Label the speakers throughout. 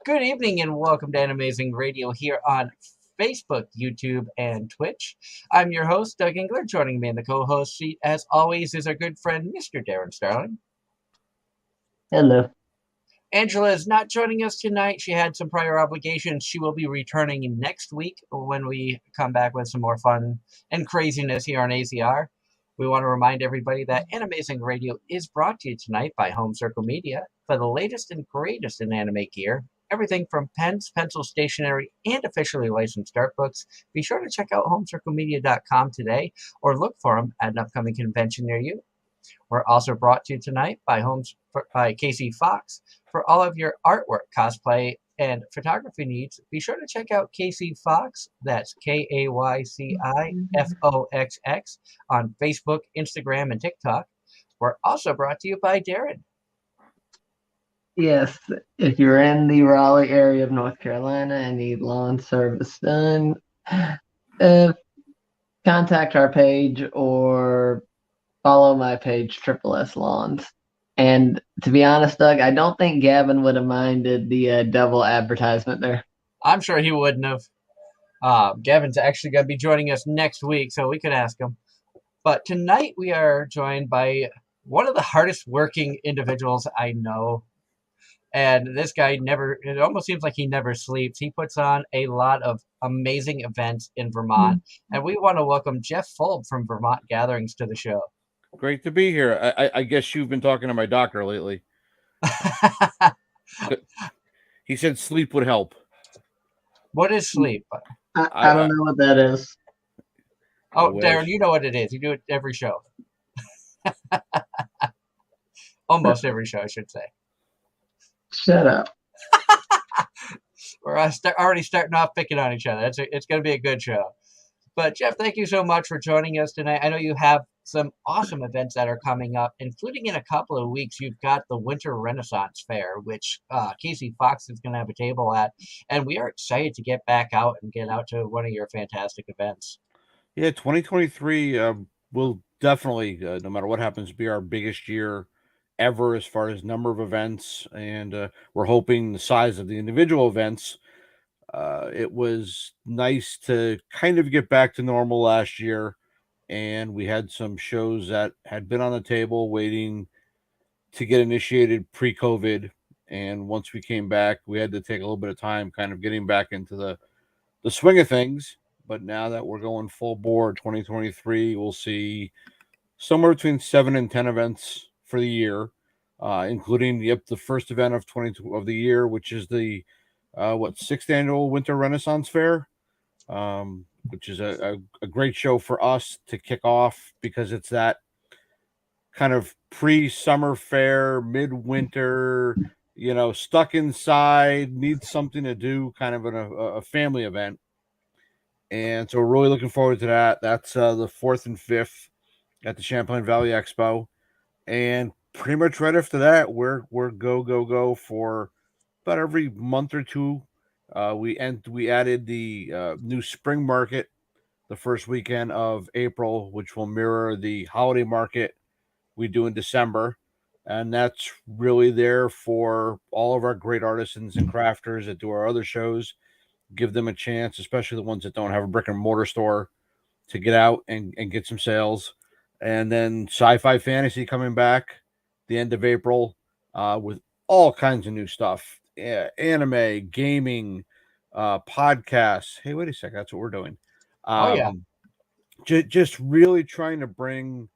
Speaker 1: Good evening and welcome to Anime-Zing Radio here on Facebook, YouTube, and Twitch. I'm your host, Doug Engler. Joining me in the co-host seat, as always, is our good friend, Mr. Darren Starling.
Speaker 2: Hello.
Speaker 1: Angela is not joining us tonight. She had some prior obligations. She will be returning next week when we come back with some more fun and craziness here on AZR. We want to remind everybody that Anime-Zing Radio is brought to you tonight by Home Circle Media for the latest and greatest in anime gear. Everything from pens, pencils, stationery, and officially licensed art books. Be sure to check out homecirclemedia.com today or look for them at an upcoming convention near you. We're also brought to you tonight by Casey Fox. For all of your artwork, cosplay, and photography needs, be sure to check out Casey Fox. That's KAYCIFOXX on Facebook, Instagram, and TikTok. We're also brought to you by Darren.
Speaker 2: Yes, if you're in the Raleigh area of North Carolina and need lawn service done, contact our page or follow my page, Triple S Lawns. And to be honest, Doug, I don't think Gavin would have minded the double advertisement there.
Speaker 1: I'm sure he wouldn't have. Gavin's actually going to be joining us next week, so we can ask him. But tonight we are joined by one of the hardest working individuals I know. And this guy it almost seems like he never sleeps. He puts on a lot of amazing events in Vermont. And we want to welcome Jeff Folb from Vermont Gatherings to the show.
Speaker 3: Great to be here. I guess you've been talking to my doctor lately. He said sleep would help.
Speaker 1: What is sleep?
Speaker 2: I don't know what that is.
Speaker 1: Oh, Darren, you know what it is. You do it every show. Almost every show, I should say.
Speaker 2: Shut up.
Speaker 1: We're already starting off picking on each other. It's going to be a good show. But Jeff, thank you so much for joining us tonight. I know you have some awesome events that are coming up, including in a couple of weeks. You've got the Winter Renaissance Fair, which Casey Fox is going to have a table at. And we are excited to get back out and get out to one of your fantastic events.
Speaker 3: Yeah, 2023 will definitely, no matter what happens, be our biggest year ever as far as number of events. And we're hoping the size of the individual events. It was nice to kind of get back to normal last year, and we had some shows that had been on the table waiting to get initiated pre-COVID. And once we came back, we had to take a little bit of time kind of getting back into the swing of things. But now that we're going full board 2023, we'll see somewhere between 7 and 10 events for the year, including the first event of the year, which is the sixth annual Winter Renaissance Fair, which is a great show for us to kick off because it's that kind of pre-summer fair, midwinter, stuck inside, need something to do, kind of a family event. And so we're really looking forward to that. That's the 4th and 5th at the Champlain Valley Expo. And pretty much right after that, we're go for about every month or two. We added the new spring market the first weekend of April, which will mirror the holiday market we do in December. And that's really there for all of our great artisans and crafters that do our other shows. Give them a chance, especially the ones that don't have a brick and mortar store, to get out and get some sales. And then Sci-Fi Fantasy coming back the end of April with all kinds of new stuff. Anime, gaming, podcasts. Hey, wait a second. That's what we're doing.
Speaker 1: Oh, yeah.
Speaker 3: Just really trying to bring,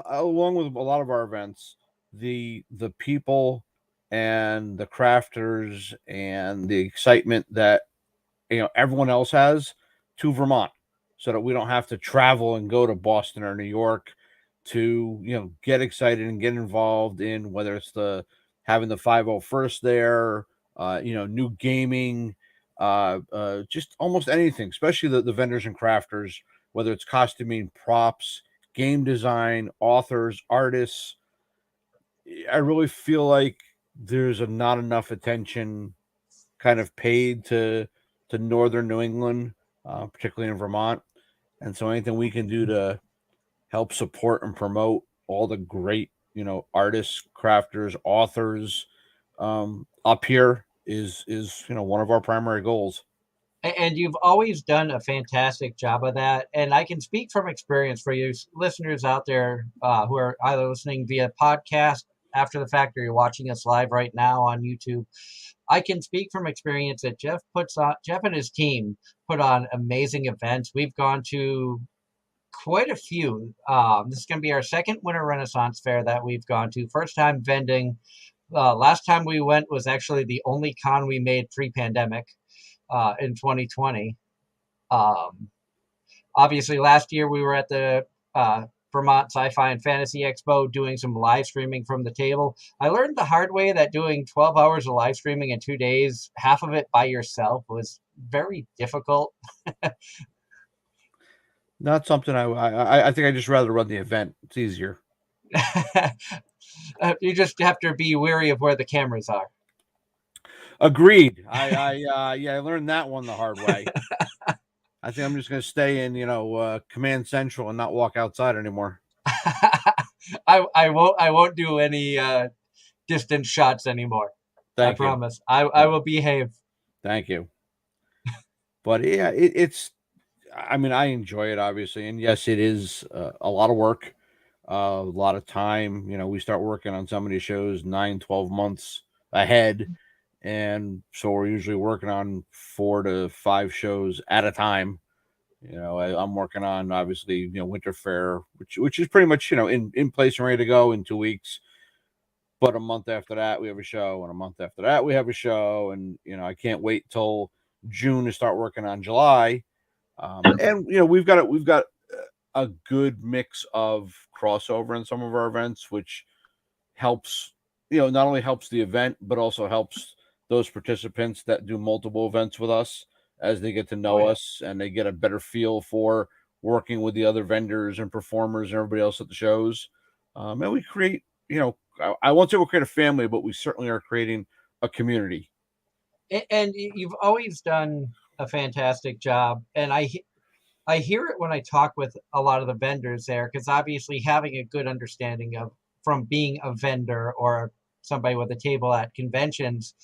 Speaker 3: along with a lot of our events, the people and the crafters and the excitement that everyone else has to Vermont, so that we don't have to travel and go to Boston or New York to get excited and get involved in whether it's having the 501st there, new gaming, just almost anything, especially the vendors and crafters, whether it's costuming, props, game design, authors, artists. I really feel like there's not enough attention kind of paid to northern New England, particularly in Vermont. And so anything we can do to help support and promote all the great, artists, crafters, authors up here is one of our primary goals.
Speaker 1: And you've always done a fantastic job of that. And I can speak from experience for you listeners out there who are either listening via podcast after the fact or you're watching us live right now on YouTube. I can speak from experience that Jeff and his team put on amazing events. We've gone to quite a few. This is going to be our second Winter Renaissance Fair that we've gone to. First time vending. Last time we went was actually the only con we made pre-pandemic in 2020. Obviously, last year we were at the Vermont Sci-Fi and Fantasy Expo doing some live streaming from the table. I learned the hard way that doing 12 hours of live streaming in 2 days, half of it by yourself, was very difficult.
Speaker 3: Not something I think I just rather run the event. It's easier.
Speaker 1: You just have to be wary of where the cameras are.
Speaker 3: Agreed. I learned that one the hard way. I think I'm just going to stay in, Command Central and not walk outside anymore.
Speaker 1: I won't do any distance shots anymore. I promise. I will behave.
Speaker 3: Thank you. But yeah, it's. I mean, I enjoy it obviously, and yes, it is a lot of work, a lot of time. We start working on some of these shows 9-12 months ahead, and so we're usually working on 4 to 5 shows at a time. I'm working on obviously Winter Fair, which is pretty much in place and ready to go in 2 weeks. But a month after that we have a show, and a month after that we have a show, and I can't wait till June to start working on July. And we've got a good mix of crossover in some of our events, which helps not only helps the event but also helps those participants that do multiple events with us as they get to know us and they get a better feel for working with the other vendors and performers and everybody else at the shows. And we create, I won't say we'll create a family, but we certainly are creating a community.
Speaker 1: And you've always done a fantastic job. And I hear it when I talk with a lot of the vendors there, because obviously having a good understanding of from being a vendor or somebody with a table at conventions,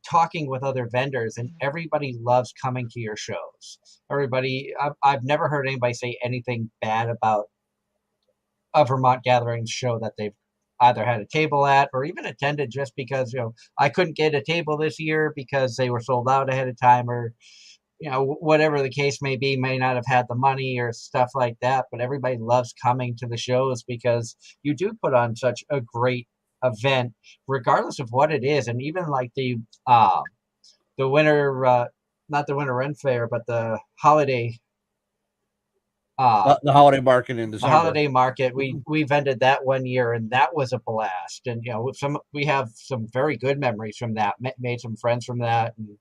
Speaker 1: talking with other vendors, and everybody loves coming to your shows. I've never heard anybody say anything bad about a Vermont Gatherings show that they've either had a table at or even attended just because, I couldn't get a table this year because they were sold out ahead of time, or, whatever the case may be, may not have had the money or stuff like that. But everybody loves coming to the shows because you do put on such a great event, regardless of what it is. And even like the winter, not the Winter Ren Fair, but the holiday
Speaker 3: the holiday market in December.
Speaker 1: The holiday market, we vended that one year, and that was a blast. And we have some very good memories from that. Made some friends from that, and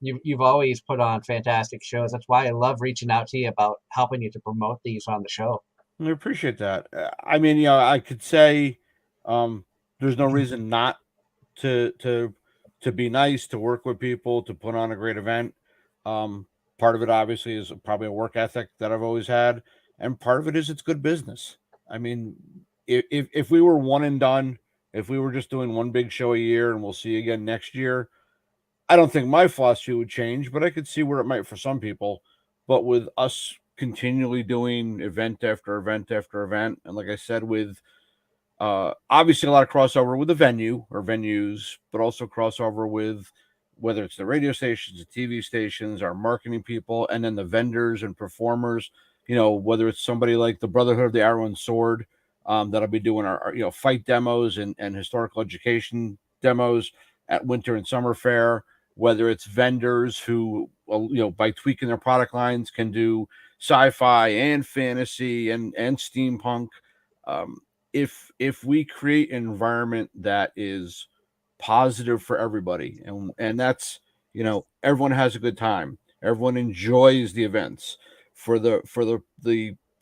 Speaker 1: you've always put on fantastic shows. That's why I love reaching out to you about helping you to promote these on the show.
Speaker 3: I appreciate that. I mean, I could say there's no reason not to be nice, to work with people, to put on a great event. Part of it obviously is probably a work ethic that I've always had, and part of it is it's good business. I mean, if we were one and done, if we were just doing one big show a year and we'll see you again next year, I don't think my philosophy would change, but I could see where it might for some people. But with us continually doing event after event after event, and like I said, with obviously a lot of crossover with the venue or venues, but also crossover with whether it's the radio stations, the TV stations, our marketing people, and then the vendors and performers, whether it's somebody like the Brotherhood of the Arrow and Sword, that'll be doing our fight demos and historical education demos at Winter and Summer Fair, whether it's vendors who, by tweaking their product lines can do sci-fi and fantasy and steampunk. If we create an environment that is positive for everybody, and that's everyone has a good time, everyone enjoys the events. For the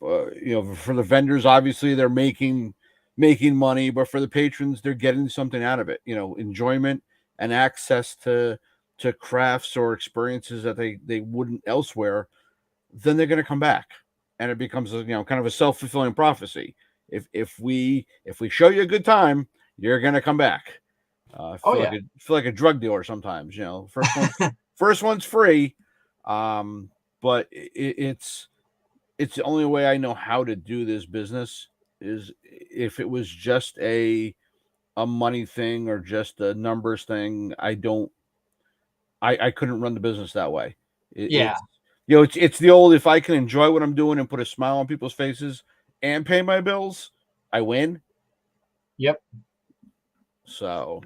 Speaker 3: vendors, obviously they're making money, but for the patrons, they're getting something out of it, enjoyment and access to crafts or experiences that they wouldn't elsewhere. Then they're going to come back, and it becomes kind of a self-fulfilling prophecy. If we show you a good time, you're going to come back. I
Speaker 1: Oh
Speaker 3: feel
Speaker 1: yeah.
Speaker 3: feel like a drug dealer sometimes. First one's free, but it's the only way I know how to do this business is if it was just a money thing or just a numbers thing. I couldn't run the business that way.
Speaker 1: Yeah.
Speaker 3: It's the old, if I can enjoy what I'm doing and put a smile on people's faces and pay my bills, I win.
Speaker 1: Yep.
Speaker 3: So,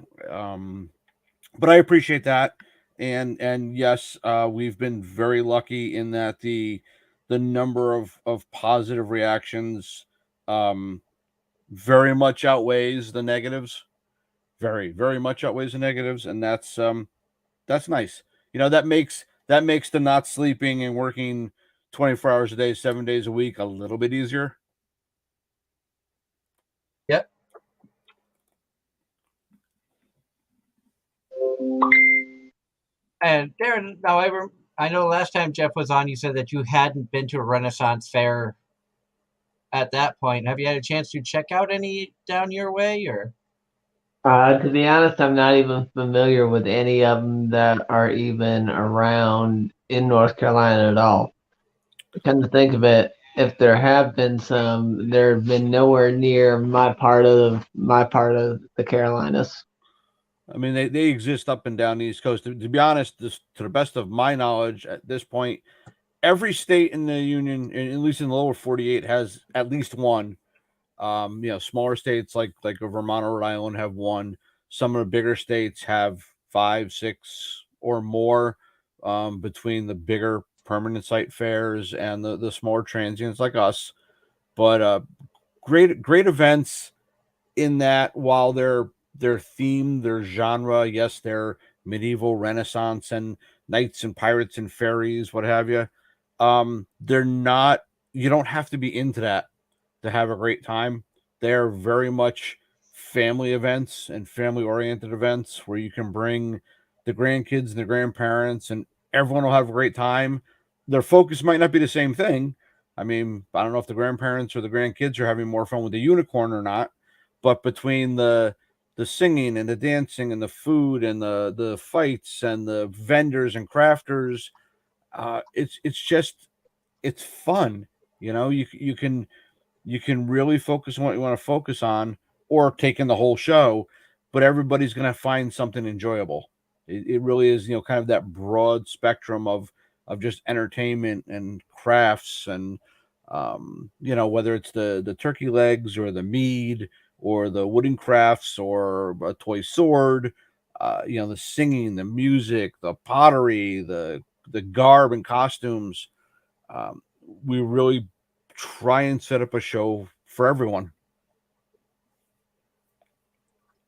Speaker 3: but I appreciate that, and yes, we've been very lucky in that the number of positive reactions, um, very much outweighs the negatives. Very much outweighs the negatives, and that's nice. That makes the not sleeping and working 24 hours a day, 7 days a week a little bit easier.
Speaker 1: Yep. And Darren, now I know last time Jeff was on, you said that you hadn't been to a Renaissance fair at that point. Have you had a chance to check out any down your way, or?
Speaker 2: To be honest, I'm not even familiar with any of them that are even around in North Carolina at all. Come to think of it, if there have been some, there have been nowhere near my part of the Carolinas.
Speaker 3: I mean, they exist up and down the East Coast. To be honest, to the best of my knowledge at this point, every state in the union, at least in the lower 48, has at least one. Smaller states like Vermont or Rhode Island have one. Some of the bigger states have 5, 6, or more, between the bigger permanent site fairs and the smaller transients like us. But great events in that while their theme, their genre, yes, they're medieval, Renaissance, and knights and pirates and fairies, what have you. They're not. You don't have to be into that to have a great time. They're very much family events and family oriented events where you can bring the grandkids and the grandparents, and everyone will have a great time. Their focus might not be the same thing. I mean, I don't know if the grandparents or the grandkids are having more fun with the unicorn or not, but between the singing and the dancing and the food and the fights and the vendors and crafters, it's fun. You can really focus on what you want to focus on or take in the whole show, but everybody's going to find something enjoyable. It really is, kind of that broad spectrum of just entertainment and crafts and, whether it's the turkey legs or the mead or the wooden crafts or a toy sword, the singing, the music, the pottery, the garb and costumes. We really try and set up a show for everyone.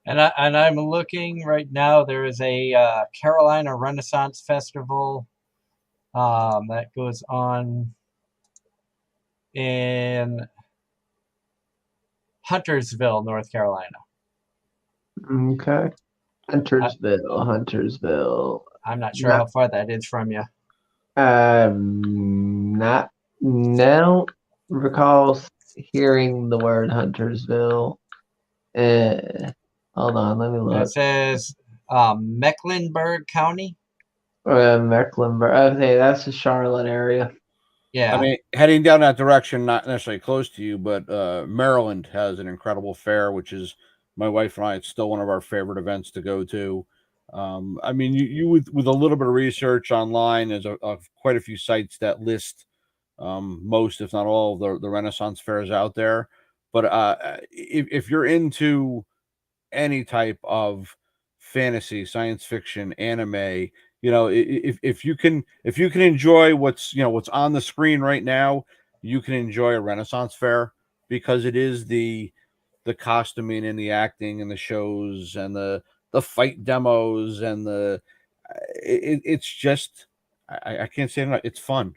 Speaker 1: And I'm looking right now. There is a Carolina Renaissance Festival that goes on in Huntersville, North Carolina.
Speaker 2: Okay. Huntersville.
Speaker 1: I'm not sure how far that is from you.
Speaker 2: Not now. Recall hearing the word Huntersville. Hold on, let me look.
Speaker 1: It says Mecklenburg County.
Speaker 2: Mecklenburg. Okay, that's the Charlotte area.
Speaker 1: Yeah.
Speaker 3: I mean, heading down that direction, not necessarily close to you, but Maryland has an incredible fair, which is my wife and I. It's still one of our favorite events to go to. I mean, you with a little bit of research online, there's quite a few sites that list most, if not all, of the Renaissance fairs out there. But if you're into any type of fantasy, science fiction, anime, if you can enjoy what's on the screen right now, you can enjoy a Renaissance fair because it is the costuming and the acting and the shows and the fight demos and it's just I can't say it enough. It's fun.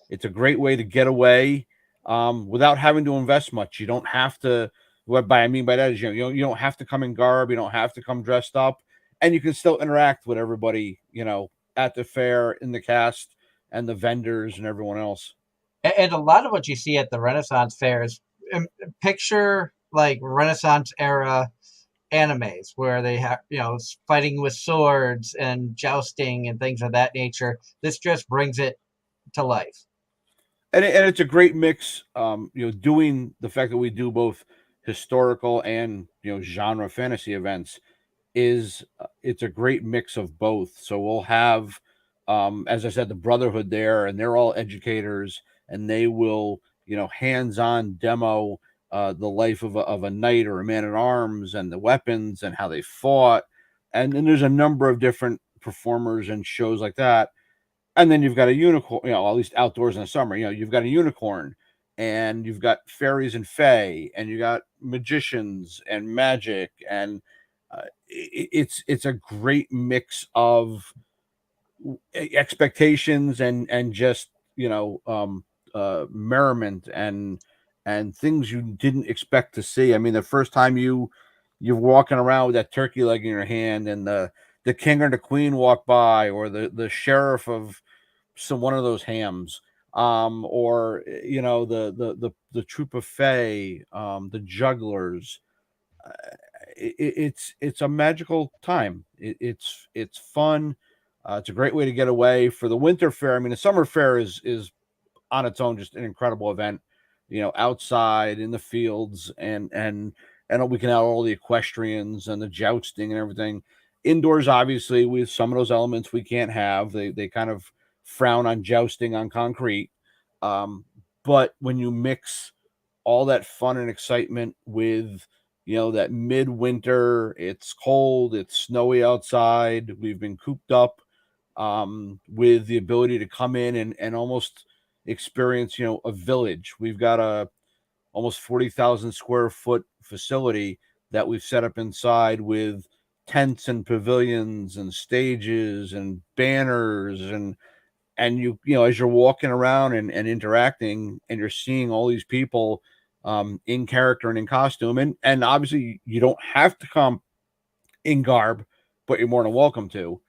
Speaker 3: It's a great way to get away without having to invest much. You don't have to. What I mean by that is you don't have to come in garb. You don't have to come dressed up, and you can still interact with everybody. At the fair, in the cast, and the vendors and everyone else.
Speaker 1: And a lot of what you see at the Renaissance fair is picture like Renaissance era animes where they have, fighting with swords and jousting and things of that nature. This just brings it to life.
Speaker 3: And it's a great mix. Doing the fact that we do both historical and genre fantasy events is it's a great mix of both. So we'll have, as I said, the Brotherhood there, and they're all educators, and they will hands-on demo the life of a knight or a man at arms and the weapons and how they fought, and then there's a number of different performers and shows like that. And then you've got a unicorn, at least outdoors in the summer, you've got a unicorn, and you've got fairies and fae, and you got magicians and magic, and it's a great mix of expectations and just merriment and things you didn't expect to see. I mean, the first time you're walking around with that turkey leg in your hand, and the king or the queen walk by, or the sheriff of one of those hams, or the troop of fae, the jugglers. It's a magical time. It's fun. It's a great way to get away for the winter fair. I mean, the summer fair is on its own just an incredible event. Outside in the fields, and we can have all the equestrians and the jousting and everything. Indoors, obviously, with some of those elements we can't have. They kind of frown on jousting on concrete. But when you mix all that fun and excitement with that midwinter, it's cold, it's snowy outside, we've been cooped up, with the ability to come in and almost experience a village. We've got a almost 40,000 square foot facility that we've set up inside with tents and pavilions and stages and banners, and as you're walking around and interacting, and you're seeing all these people in character and in costume, and obviously you don't have to come in garb, but you're more than welcome to.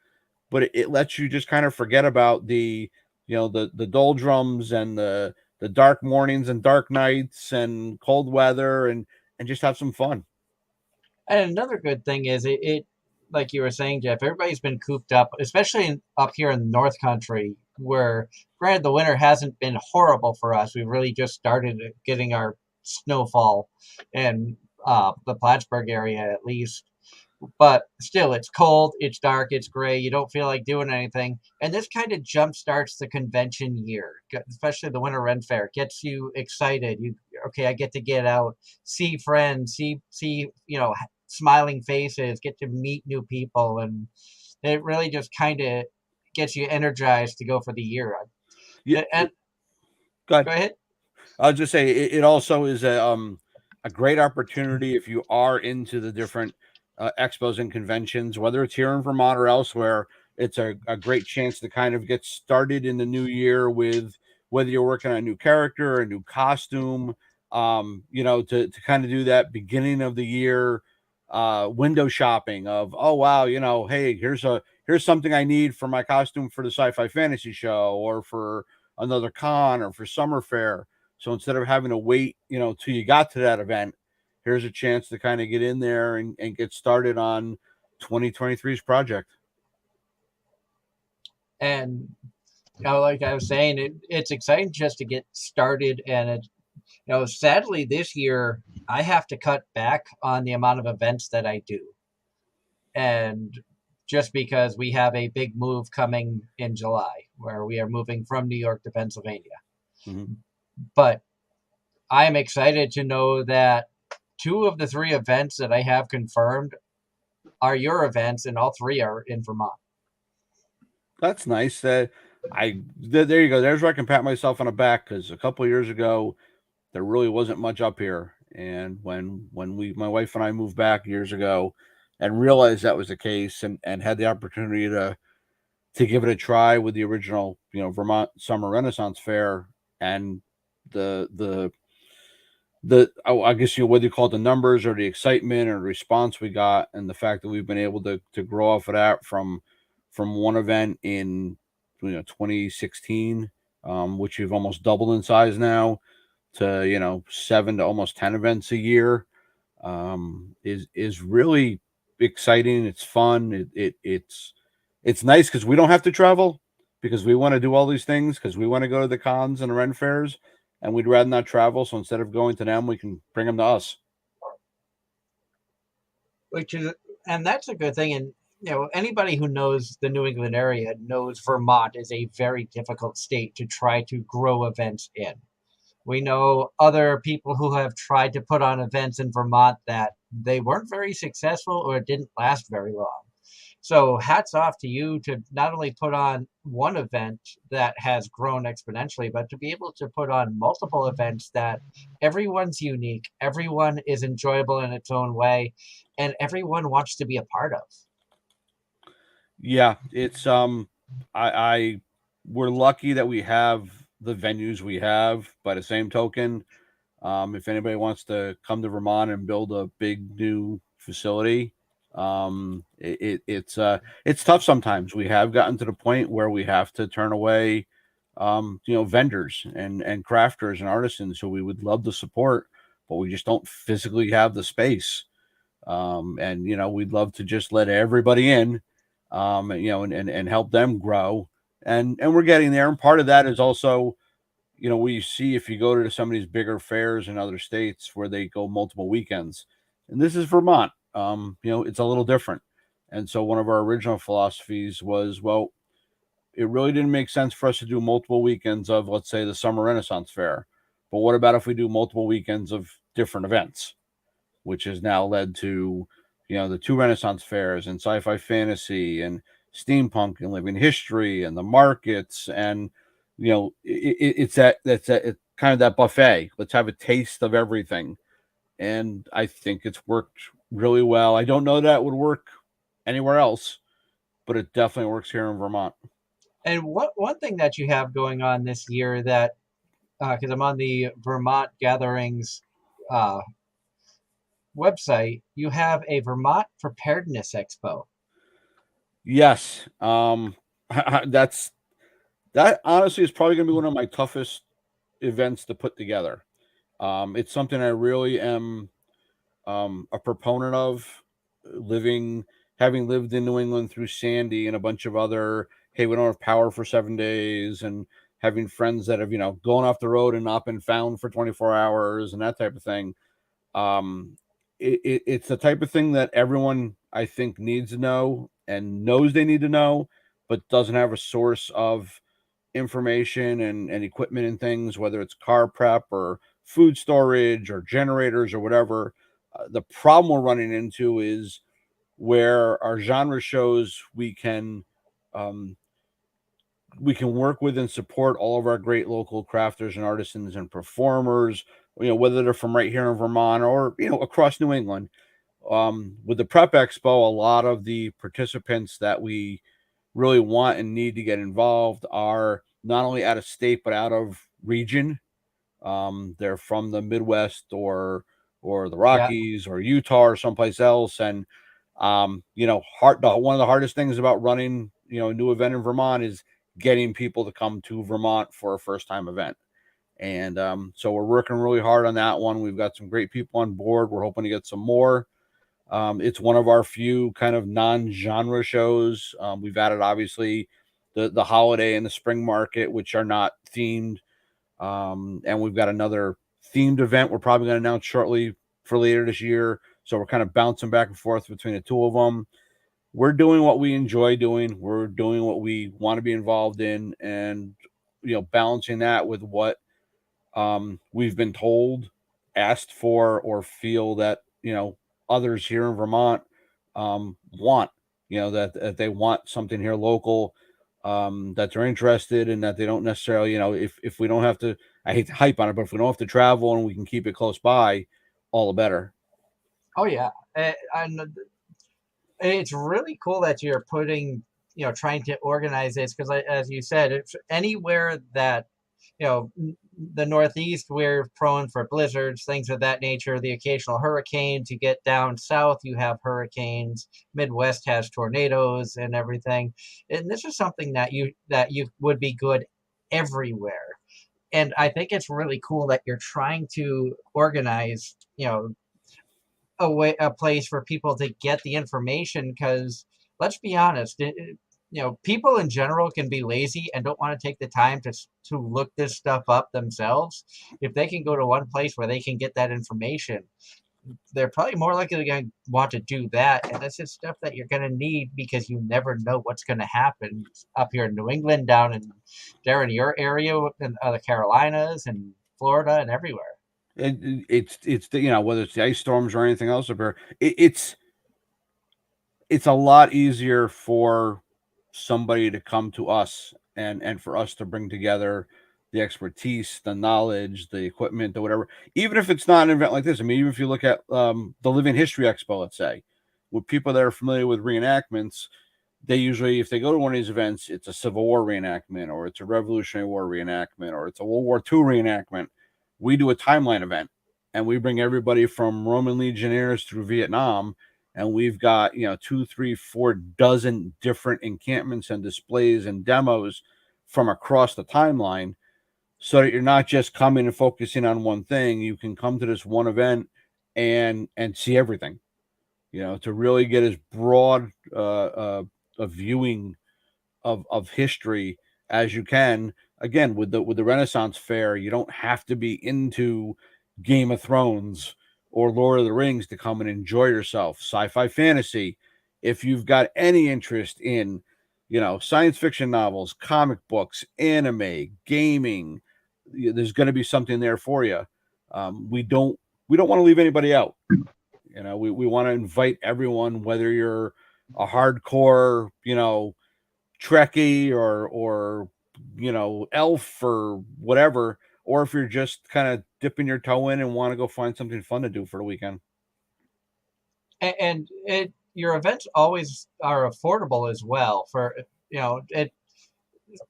Speaker 3: But it lets you just kind of forget about the doldrums and the dark mornings and dark nights and cold weather, and just have some fun.
Speaker 1: And another good thing is it like you were saying, Jeff, everybody's been cooped up, especially up here in the North Country, where granted the winter hasn't been horrible for us. We've really just started getting our snowfall in the Plattsburgh area at least. But still, it's cold, it's dark, it's gray. You don't feel like doing anything, and this kind of jump starts the convention year, especially the Winter Ren Fair. Gets you excited. Okay, I get to get out, see friends, see smiling faces, get to meet new people, and it really just kind of gets you energized to go for the year.
Speaker 3: Yeah,
Speaker 1: And
Speaker 3: go
Speaker 1: go ahead.
Speaker 3: I'll just say it also is a great opportunity if you are into the different expos and conventions, whether it's here in Vermont or elsewhere. It's a great chance to kind of get started in the new year with whether you're working on a new character, a new costume, to kind of do that beginning of the year window shopping of, oh wow, hey, here's something I need for my costume for the sci-fi fantasy show, or for another con, or for summer fair. So instead of having to wait, till you got to that event, here's a chance to kind of get in there and get started on 2023's project.
Speaker 1: And like I was saying, it's exciting just to get started. And sadly this year I have to cut back on the amount of events that I do, and just because we have a big move coming in July, where we are moving from New York to Pennsylvania.
Speaker 3: Mm-hmm.
Speaker 1: But I'm excited to know that 2 of the 3 events that I have confirmed are your events, and all 3 are in Vermont.
Speaker 3: That's nice. There you go. There's where I can pat myself on the back, because a couple of years ago there really wasn't much up here, and when my wife and I moved back years ago and realized that was the case, and had the opportunity to give it a try with the original Vermont Summer Renaissance Fair, and the I guess whether you call it the numbers or the excitement or the response we got, and the fact that we've been able to grow off of that from one event in 2016, which we've almost doubled in size now, to 7 to almost 10 events a year. is really exciting. It's fun. It's nice because we don't have to travel because we want to do all these things because we want to go to the cons and the Ren fairs, and we'd rather not travel. So instead of going to them, we can bring them to us.
Speaker 1: Which is, and that's a good thing. And anybody who knows the New England area knows Vermont is a very difficult state to try to grow events in. We know other people who have tried to put on events in Vermont that they weren't very successful or it didn't last very long. So hats off to you to not only put on one event that has grown exponentially, but to be able to put on multiple events that everyone's unique, everyone is enjoyable in its own way, and everyone wants to be a part of.
Speaker 3: Yeah, it's I we're lucky that we have the venues we have. By the same token, if anybody wants to come to Vermont and build a big new facility, it's tough sometimes. We have gotten to the point where we have to turn away, vendors and crafters and artisans who we would love to support, but we just don't physically have the space. And we'd love to just let everybody in, and help them grow. And we're getting there. And part of that is also, we see if you go to some of these bigger fairs in other states where they go multiple weekends, and this is Vermont. It's a little different. And so one of our original philosophies was, well, it really didn't make sense for us to do multiple weekends of, let's say, the Summer Renaissance Fair. But what about if we do multiple weekends of different events, which has now led to, the two Renaissance fairs and sci-fi fantasy and steampunk and living history and the markets and it's kind of that buffet. Let's have a taste of everything, and I think it's worked really well. I don't know that it would work anywhere else, but it definitely works here in Vermont.
Speaker 1: And one thing that you have going on this year that, because I'm on the Vermont Gatherings website, you have a Vermont Preparedness Expo.
Speaker 3: Yes, that honestly is probably going to be one of my toughest events to put together. It's something I really am a proponent of. Having lived in New England through Sandy and a bunch of other, hey, we don't have power for 7 days, and having friends that have gone off the road and not been found for 24 hours and that type of thing. It's the type of thing that everyone I think needs to know and knows they need to know, but doesn't have a source of information and equipment and things, whether it's car prep or food storage or generators or whatever. The problem we're running into is where our genre shows we can work with and support all of our great local crafters and artisans and performers, whether they're from right here in Vermont or across New England. With the Prep Expo, a lot of the participants that we really want and need to get involved are not only out of state but out of region. They're from the Midwest or the Rockies or Utah or someplace else. And one of the hardest things about running a new event in Vermont is getting people to come to Vermont for a first time event. And so we're working really hard on that one. We've got some great people on board. We're hoping to get some more. It's one of our few kind of non-genre shows. We've added obviously the holiday and the spring market, which are not themed. And we've got another themed event we're probably going to announce shortly for later this year. So we're kind of bouncing back and forth between the two of them. We're doing what we enjoy doing. We're doing what we want to be involved in, and balancing that with what we've been told, asked for, or feel that others here in Vermont want. That they want something here local, that they're interested in, that they don't necessarily, if we don't have to, I hate to hype on it, but if we don't have to travel and we can keep it close by, all the better.
Speaker 1: Oh yeah, and it's really cool that you're putting, trying to organize this because, as you said, it's anywhere that, the Northeast, we're prone for blizzards, things of that nature, the occasional hurricane. To get down south, you have hurricanes. Midwest has tornadoes and everything. And this is something that you would be good everywhere. And I think it's really cool that you're trying to organize, a place for people to get the information, because let's be honest, people in general can be lazy and don't want to take the time to look this stuff up themselves. If they can go to one place where they can get that information, they're probably more likely going to want to do that. And that's just stuff that you're going to need, because you never know what's going to happen up here in New England, down in there in your area, in the Carolinas and Florida and everywhere.
Speaker 3: It's whether it's the ice storms or anything else up here, it's a lot easier for somebody to come to us and for us to bring together the expertise, the knowledge, the equipment, or whatever. Even if it's not an event like this, I mean, even if you look at the Living History Expo, let's say, with people that are familiar with reenactments, they usually, if they go to one of these events, it's a Civil War reenactment, or it's a Revolutionary War reenactment, or it's a World War II reenactment. We do a timeline event, and we bring everybody from Roman legionnaires through Vietnam, and we've got 2, 3, 4 dozen different encampments and displays and demos from across the timeline, so that you're not just coming and focusing on one thing. You can come to this one event and see everything, to really get as broad a viewing of history as you can. Again, with the Renaissance Fair, you don't have to be into Game of Thrones or Lord of the Rings to come and enjoy yourself. Sci-fi fantasy, if you've got any interest in science fiction novels, comic books, anime, gaming, there's going to be something there for you. We don't want to leave anybody out. We want to invite everyone, whether you're a hardcore Trekkie or elf or whatever, or if you're just kind of dipping your toe in and want to go find something fun to do for the weekend.
Speaker 1: And your events always are affordable as well. For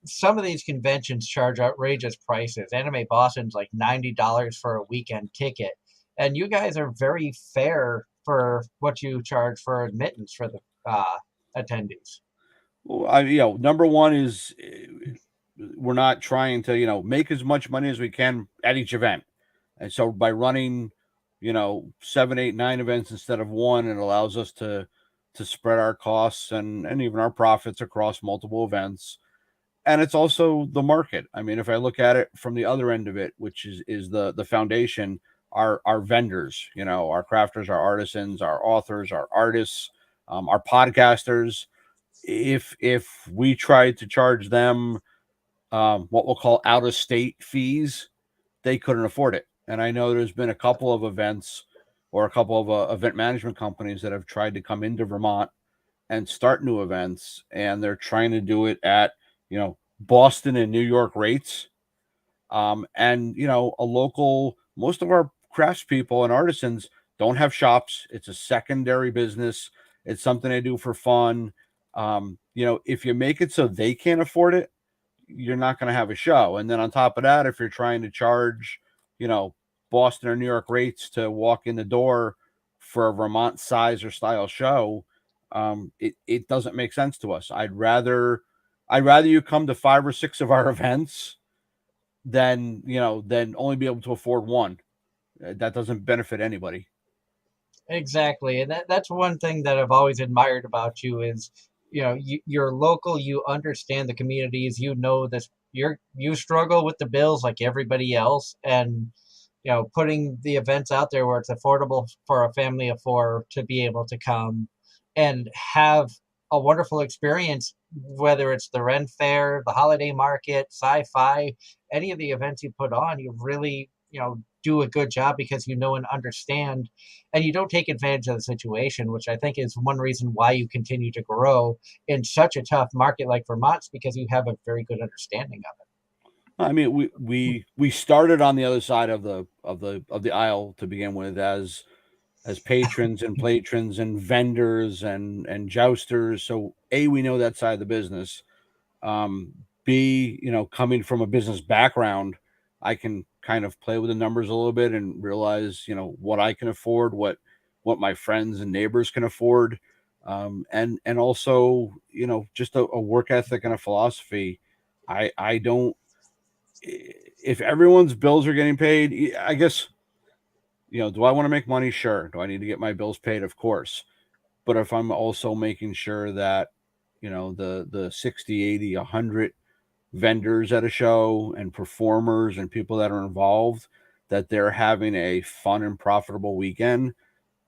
Speaker 1: some of these conventions charge outrageous prices. Anime Boston's like $90 for a weekend ticket, and you guys are very fair for what you charge for admittance for the attendees.
Speaker 3: Well, number one is we're not trying to make as much money as we can at each event, and so by running 7, 8, 9 events instead of one, it allows us to spread our costs and even our profits across multiple events. And it's also the market. I mean, if I look at it from the other end of it, which is the foundation, our vendors, our crafters, our artisans, our authors, our artists, our podcasters. If we tried to charge them what we'll call out of state fees, they couldn't afford it. And I know there's been a couple of events or a couple of event management companies that have tried to come into Vermont and start new events, and they're trying to do it at Boston and New York rates. And a local, most of our craftspeople and artisans don't have shops. It's a secondary business. It's something they do for fun. If you make it so they can't afford it, you're not going to have a show. And then on top of that, if you're trying to charge Boston or New York rates to walk in the door for a Vermont size or style show, it doesn't make sense to us. I'd rather you come to 5 or 6 of our events than only be able to afford one. That doesn't benefit anybody.
Speaker 1: Exactly, and that's one thing that I've always admired about you is, you're local, you understand the communities, this, you struggle with the bills like everybody else, and putting the events out there where it's affordable for a family of 4 to be able to come and have a wonderful experience, whether it's the Ren Fair, the holiday market, sci-fi, any of the events you put on, you really, do a good job, because and understand, and you don't take advantage of the situation, which I think is one reason why you continue to grow in such a tough market like Vermont's, because you have a very good understanding of it.
Speaker 3: I mean, we started on the other side of the aisle to begin with, as patrons and patrons and vendors and jousters. So we know that side of the business. B, coming from a business background, I can kind of play with the numbers a little bit and realize, what I can afford, what my friends and neighbors can afford. And also, just a work ethic and a philosophy. I don't, if everyone's bills are getting paid, I guess Do I want to make money? Sure. Do I need to get my bills paid? Of course. But if I'm also making sure that, the 60, 80, 100 vendors at a show and performers and people that are involved, that they're having a fun and profitable weekend,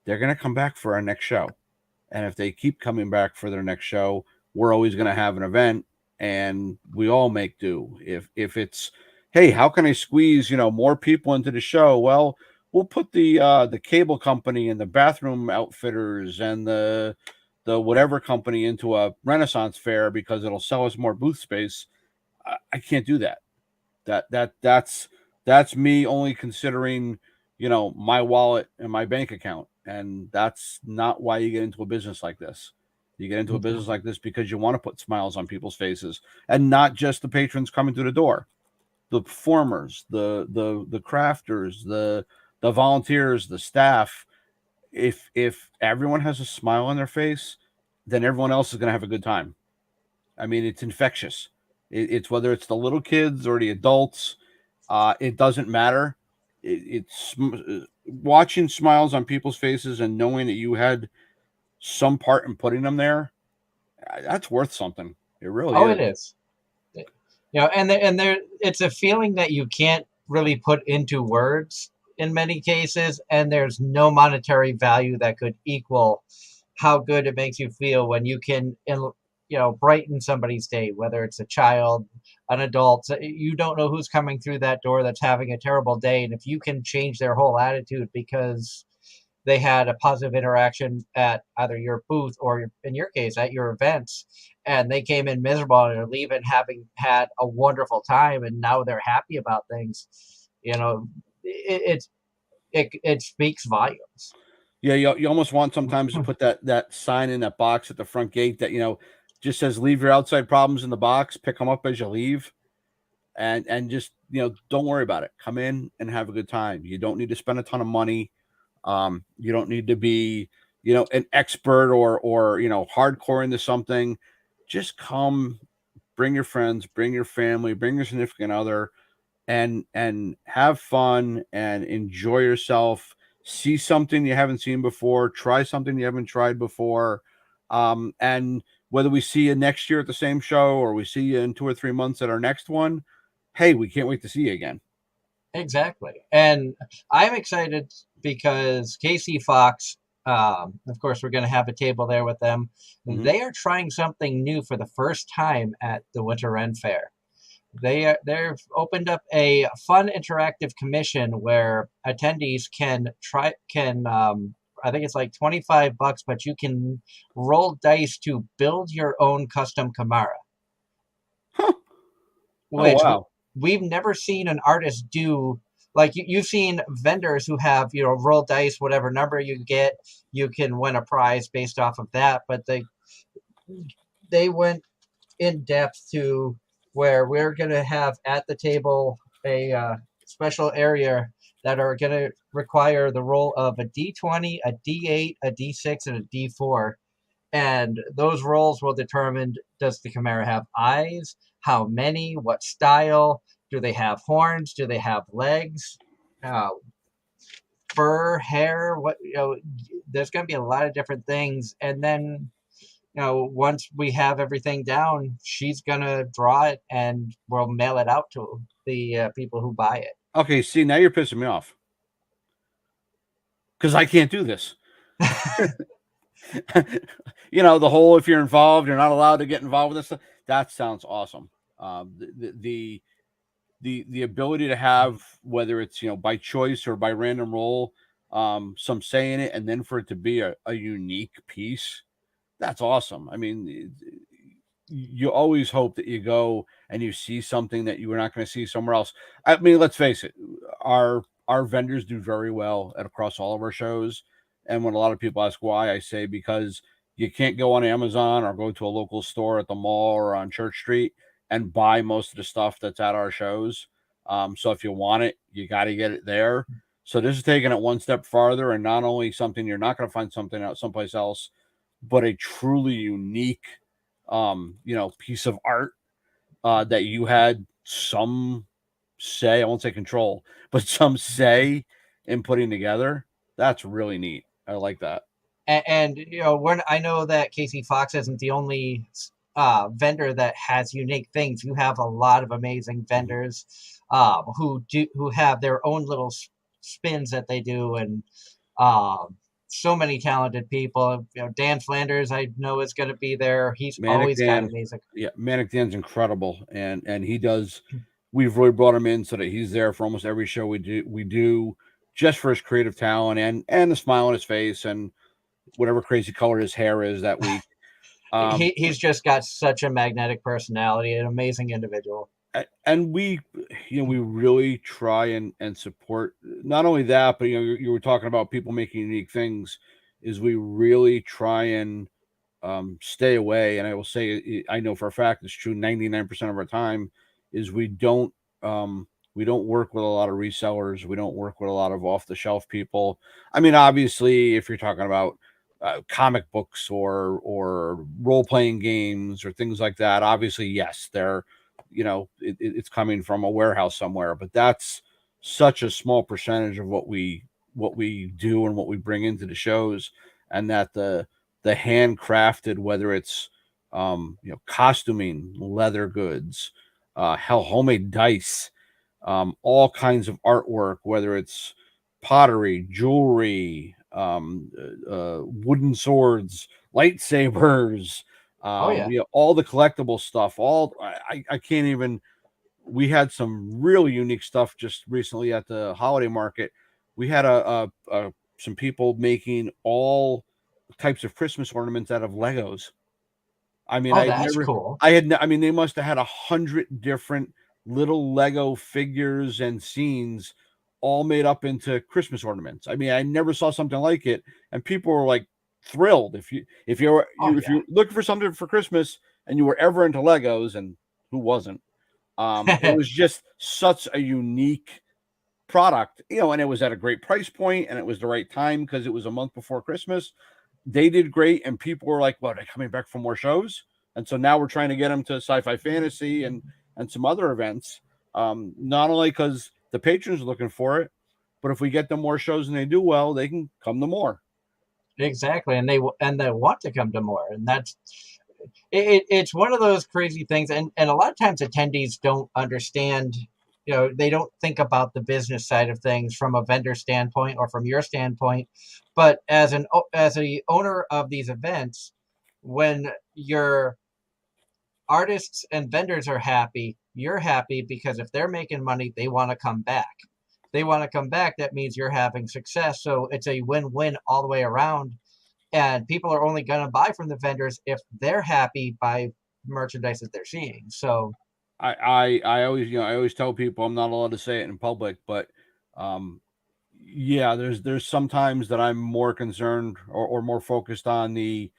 Speaker 3: they're going to come back for our next show. And if they keep coming back for their next show, we're always going to have an event, and we all make do. If it's, hey, how can I squeeze more people into the show? Well, we'll put the cable company and the bathroom outfitters and the whatever company into a Renaissance fair because it'll sell us more booth space. I can't do that. That's me only considering my wallet and my bank account, and that's not why you get into a business like this. You get into a business like this because you want to put smiles on people's faces, and not just the patrons coming through the door, the performers, the crafters, the volunteers, the staff. If everyone has a smile on their face, then everyone else is going to have a good time. I mean, it's infectious. It's whether it's the little kids or the adults, it doesn't matter. It's watching smiles on people's faces and knowing that you had some part in putting them there. That's worth something. It really
Speaker 1: Oh,
Speaker 3: is.
Speaker 1: it is. And it's a feeling that you can't really put into words in many cases, and there's no monetary value that could equal how good it makes you feel when you can, brighten somebody's day, whether it's a child, an adult. You don't know who's coming through that door that's having a terrible day, and if you can change their whole attitude because they had a positive interaction at either your booth or, in your case, at your events, and they came in miserable and are leaving having had a wonderful time, and now they're happy about things. It it speaks volumes.
Speaker 3: Yeah, you almost want sometimes to put that sign in that box at the front gate that just says "Leave your outside problems in the box. Pick them up as you leave." And just don't worry about it. Come in and have a good time. You don't need to spend a ton of money. You don't need to be an expert or hardcore into something. Just come, bring your friends, bring your family, bring your significant other, and have fun and enjoy yourself. See something you haven't seen before. Try something you haven't tried before. And whether we see you next year at the same show or we see you in 2 or 3 months at our next one, hey, we can't wait to see you again.
Speaker 1: Exactly. And I'm excited because Casey Fox, of course, we're going to have a table there with them.
Speaker 3: Mhm.
Speaker 1: They are trying something new for the first time at the Winter Ren Fair. They've opened up a fun interactive commission where attendees can I think it's like $25, but you can roll dice to build your own custom Kamara,
Speaker 3: Huh. Oh,
Speaker 1: which
Speaker 3: wow.
Speaker 1: we've never seen an artist do. Like you've seen vendors who have roll dice, whatever number you get, you can win a prize based off of that. But they went in depth to where we're going to have at the table a special area that are going to require the roll of a D20, a D8, a D6, and a D4. And those rolls will determine, does the Chimera have eyes? How many? What style? Do they have horns? Do they have legs? Uh, Fur, hair? What there's going to be a lot of different things. And then once we have everything down, she's gonna draw it and we'll mail it out to the people who buy it.
Speaker 3: Okay, see, now you're pissing me off because I can't do this. The whole if you're involved, you're not allowed to get involved with this stuff. That sounds awesome. The ability to have, whether it's by choice or by random roll, some say in it, and then for it to be a unique piece, that's awesome. I mean, you always hope that you go and you see something that you were not going to see somewhere else. I mean, let's face it, our vendors do very well across all of our shows. And when a lot of people ask why, I say because you can't go on Amazon or go to a local store at the mall or on Church Street and buy most of the stuff that's at our shows. So if you want it, you got to get it there. So this is taking it one step farther, and not only something you're not going to find something out someplace else, but a truly unique piece of art that you had some say, I won't say control, but some say in putting together. That's really neat. I like that.
Speaker 1: And I know that Casey Fox isn't the only vendor that has unique things. You have a lot of amazing vendors who have their own little spins that they do, and so many talented people. Dan Flanders, I know, is going to be there. He's
Speaker 3: Manic
Speaker 1: always got
Speaker 3: Dan,
Speaker 1: amazing.
Speaker 3: yeah, Manic Dan's incredible, and he does. We've really brought him in so that he's there for almost every show we do. We do just for his creative talent and the smile on his face and whatever crazy color his hair is that week.
Speaker 1: He's just got such a magnetic personality, an amazing individual.
Speaker 3: And we really try and support not only that, but you were talking about people making unique things. Is we really try and stay away. And I will say, I know for a fact it's true 99% of our time is we don't work with a lot of resellers. We don't work with a lot of off the shelf people. I mean, obviously, if you're talking about comic books or role playing games or things like that, obviously, yes, they're it's coming from a warehouse somewhere. But that's such a small percentage of what we do and what we bring into the shows, and that the handcrafted, whether it's costuming, leather goods, homemade dice, all kinds of artwork, whether it's pottery, jewelry, wooden swords, lightsabers,
Speaker 1: Oh yeah.
Speaker 3: all the collectible stuff. I can't even. We had some really unique stuff just recently at the holiday market. We had some people making all types of Christmas ornaments out of Legos. I mean,
Speaker 1: Oh, that's cool.
Speaker 3: I mean, they must have had 100 different little Lego figures and scenes all made up into Christmas ornaments. I mean, I never saw something like it, and people were like thrilled. If you're looking for something for Christmas and you were ever into Legos, and who wasn't, it was just such a unique product, and it was at a great price point, and it was the right time because it was a month before Christmas. They did great, and people were like, "Well, they're coming back for more shows," and so now we're trying to get them to Sci-Fi Fantasy and some other events. Not only because the patrons are looking for it, but if we get them more shows and they do well, they can come to more.
Speaker 1: Exactly, and they want to come to more, and that's it's one of those crazy things, and a lot of times attendees don't understand. They don't think about the business side of things from a vendor standpoint or from your standpoint, but as a owner of these events, when your artists and vendors are happy, you're happy, because if they're making money, they want to come back. They want to come back. That means you're having success. So it's a win-win all the way around. And people are only going to buy from the vendors if they're happy by merchandise that they're seeing. So
Speaker 3: I always tell people, I'm not allowed to say it in public, but yeah, there's sometimes that I'm more concerned or more focused on the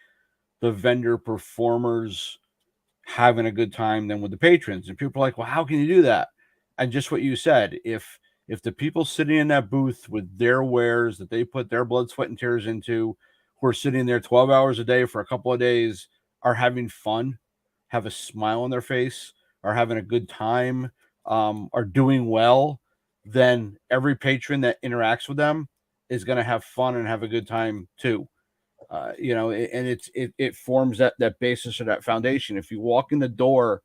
Speaker 3: vendor performers having a good time than with the patrons. And people are like, well, how can you do that? And just what you said, if the people sitting in that booth with their wares that they put their blood, sweat, and tears into, who are sitting there 12 hours a day for a couple of days, are having fun, have a smile on their face, are having a good time, are doing well, then every patron that interacts with them is going to have fun and have a good time too. And it forms that basis or that foundation. If you walk in the door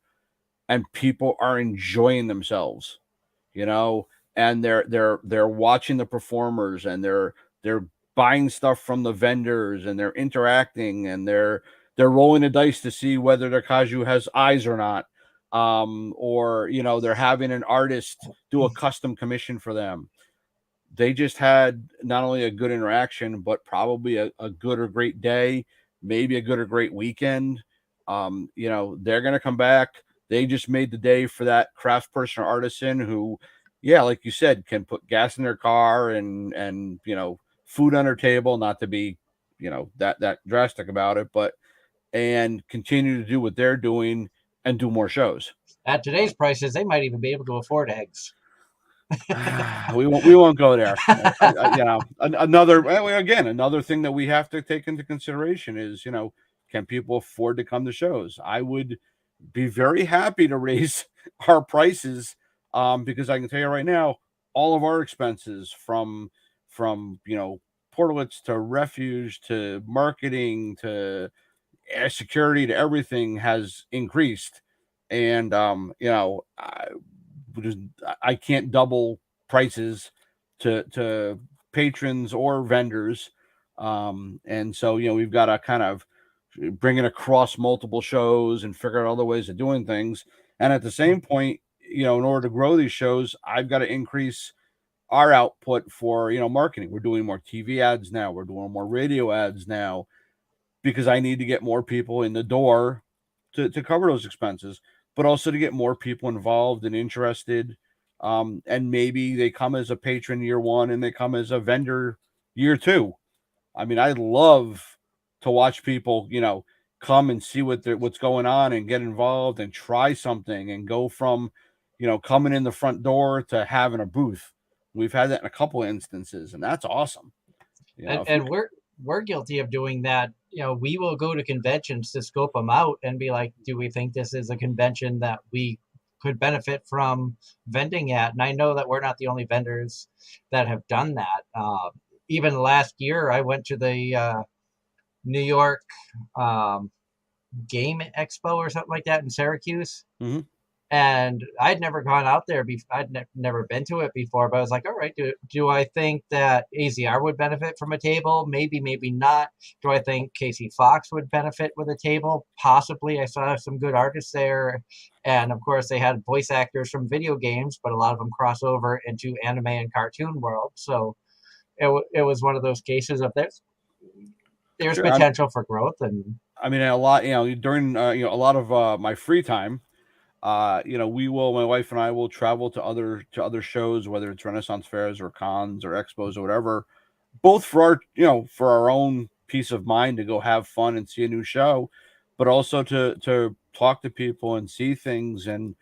Speaker 3: and people are enjoying themselves, and they're watching the performers, and they're buying stuff from the vendors, and they're interacting, and they're rolling the dice to see whether their kaju has eyes or not, or they're having an artist do a custom commission for them. They just had not only a good interaction, but probably a good or great day, maybe a good or great weekend. They're going to come back. They just made the day for that craft person or artisan who, yeah, like you said, can put gas in their car and food on their table, not to be, that drastic about it, but, and continue to do what they're doing and do more shows.
Speaker 1: At today's prices, they might even be able to afford eggs.
Speaker 3: we won't go there. Another thing that we have to take into consideration is, can people afford to come to shows? I would be very happy to raise our prices, because I can tell you right now, all of our expenses, from from portlets to refuge to marketing to security to everything has increased, and I can't double prices to patrons or vendors, and so we've got to kind of bring it across multiple shows and figure out other ways of doing things. And at the same point, in order to grow these shows, I've got to increase our output for marketing. We're doing more TV ads now. We're doing more radio ads now because I need to get more people in the door to cover those expenses, but also to get more people involved and interested. And maybe they come as a patron year one and they come as a vendor year two. I mean, I love to watch people, come and see what's going on and get involved and try something and go from, coming in the front door to having a booth. We've had that in a couple of instances, and that's awesome.
Speaker 1: And we're guilty of doing that. We will go to conventions to scope them out and be like, do we think this is a convention that we could benefit from vending at? And I know that we're not the only vendors that have done that. Even last year, I went to the New York Game Expo or something like that in Syracuse.
Speaker 3: Mm-hmm.
Speaker 1: And I'd never gone out there. I'd never been to it before, but I was like, all right, do I think that AZR would benefit from a table? Maybe, maybe not. Do I think Casey Fox would benefit with a table? Possibly. I saw some good artists there. And of course, they had voice actors from video games, but a lot of them cross over into anime and cartoon world. So it was one of those cases of there's
Speaker 3: Sure,
Speaker 1: potential for growth. And
Speaker 3: I mean, a lot, during a lot of my free time, my wife and I will travel to other shows, whether it's Renaissance fairs or cons or expos or whatever, both for our own peace of mind to go have fun and see a new show, but also to talk to people and see things. And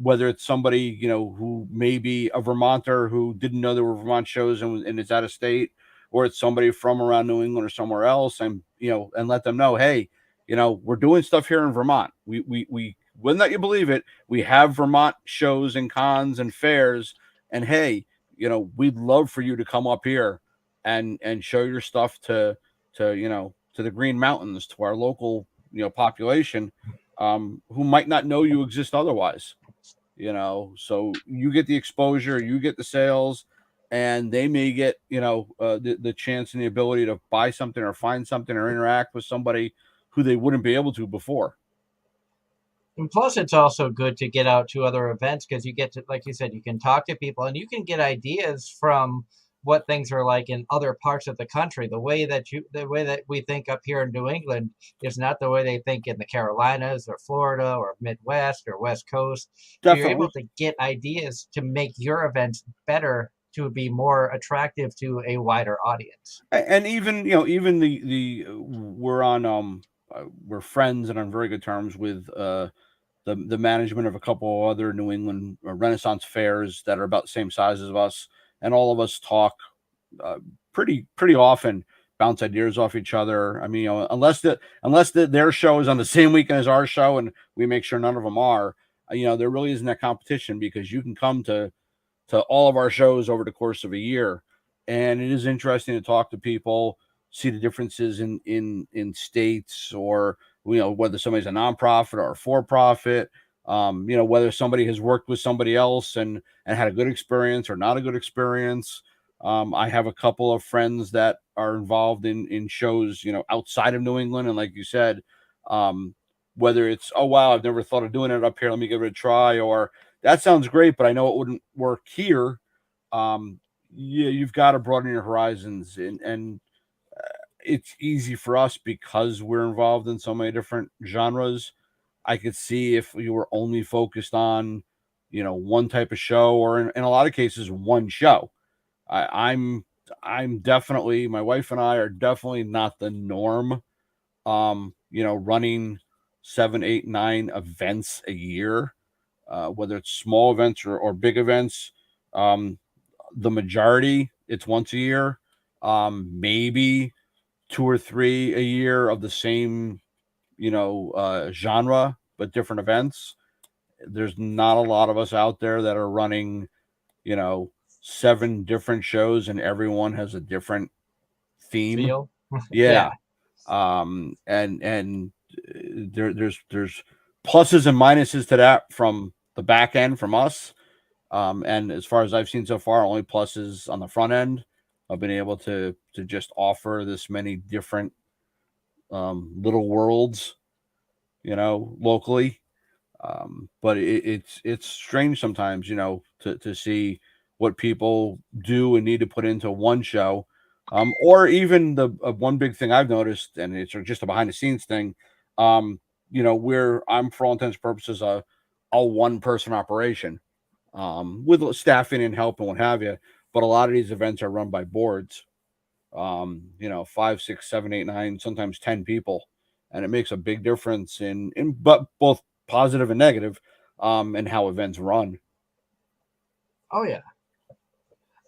Speaker 3: whether it's somebody who may be a Vermonter who didn't know there were Vermont shows and is out of state, or it's somebody from around New England or somewhere else, and and let them know, hey, we're doing stuff here in Vermont. We wouldn't let you believe it. We have Vermont shows and cons and fairs, and hey, we'd love for you to come up here and show your stuff to the Green Mountains, to our local population, who might not know you exist otherwise. So you get the exposure, you get the sales, and they may get the chance and the ability to buy something or find something or interact with somebody who they wouldn't be able to before.
Speaker 1: And plus, it's also good to get out to other events because you get to, like you said, you can talk to people and you can get ideas from what things are like in other parts of the country. The way that we think up here in New England is not the way they think in the Carolinas or Florida or Midwest or West Coast. So you're
Speaker 3: Definitely.
Speaker 1: able to get ideas to make your events better, to be more attractive to a wider audience.
Speaker 3: And even even the we're friends and on very good terms with the management of a couple other New England Renaissance fairs that are about the same size as us, and all of us talk uh, pretty often, bounce ideas off each other. I mean, unless their show is on the same weekend as our show, and we make sure none of them are, there really isn't that competition because you can come to all of our shows over the course of a year, and it is interesting to talk to people, see the differences in states, or whether somebody's a nonprofit or a for-profit, whether somebody has worked with somebody else and had a good experience or not a good experience. I have a couple of friends that are involved in shows outside of New England, and like you said, whether it's, oh wow, I've never thought of doing it up here, let me give it a try, or that sounds great, but I know it wouldn't work here. Yeah, you've got to broaden your horizons, and it's easy for us because we're involved in so many different genres. I could see if we were only focused on, one type of show, or in a lot of cases, one show. I'm definitely, my wife and I are definitely not the norm. Running 7, 8, 9 events a year, whether it's small events or big events. The majority, it's once a year, maybe 2 or 3 a year of the same, genre, but different events. There's not a lot of us out there that are running, 7 different shows, and everyone has a different theme.
Speaker 1: Feel?
Speaker 3: Yeah. There's pluses and minuses to that from the back end from us. And as far as I've seen so far, only pluses on the front end. I've been able to just offer this many different little worlds, locally. But it's strange sometimes, to see what people do and need to put into one show. Or even the one big thing I've noticed, and it's just a behind the scenes thing. Where I'm, for all intents and purposes, a one person operation, with staffing and help and what have you. But a lot of these events are run by boards. 5, 6, 7, 8, 9, sometimes 10 people, and it makes a big difference in but both positive and negative, and how events run.
Speaker 1: Oh, yeah.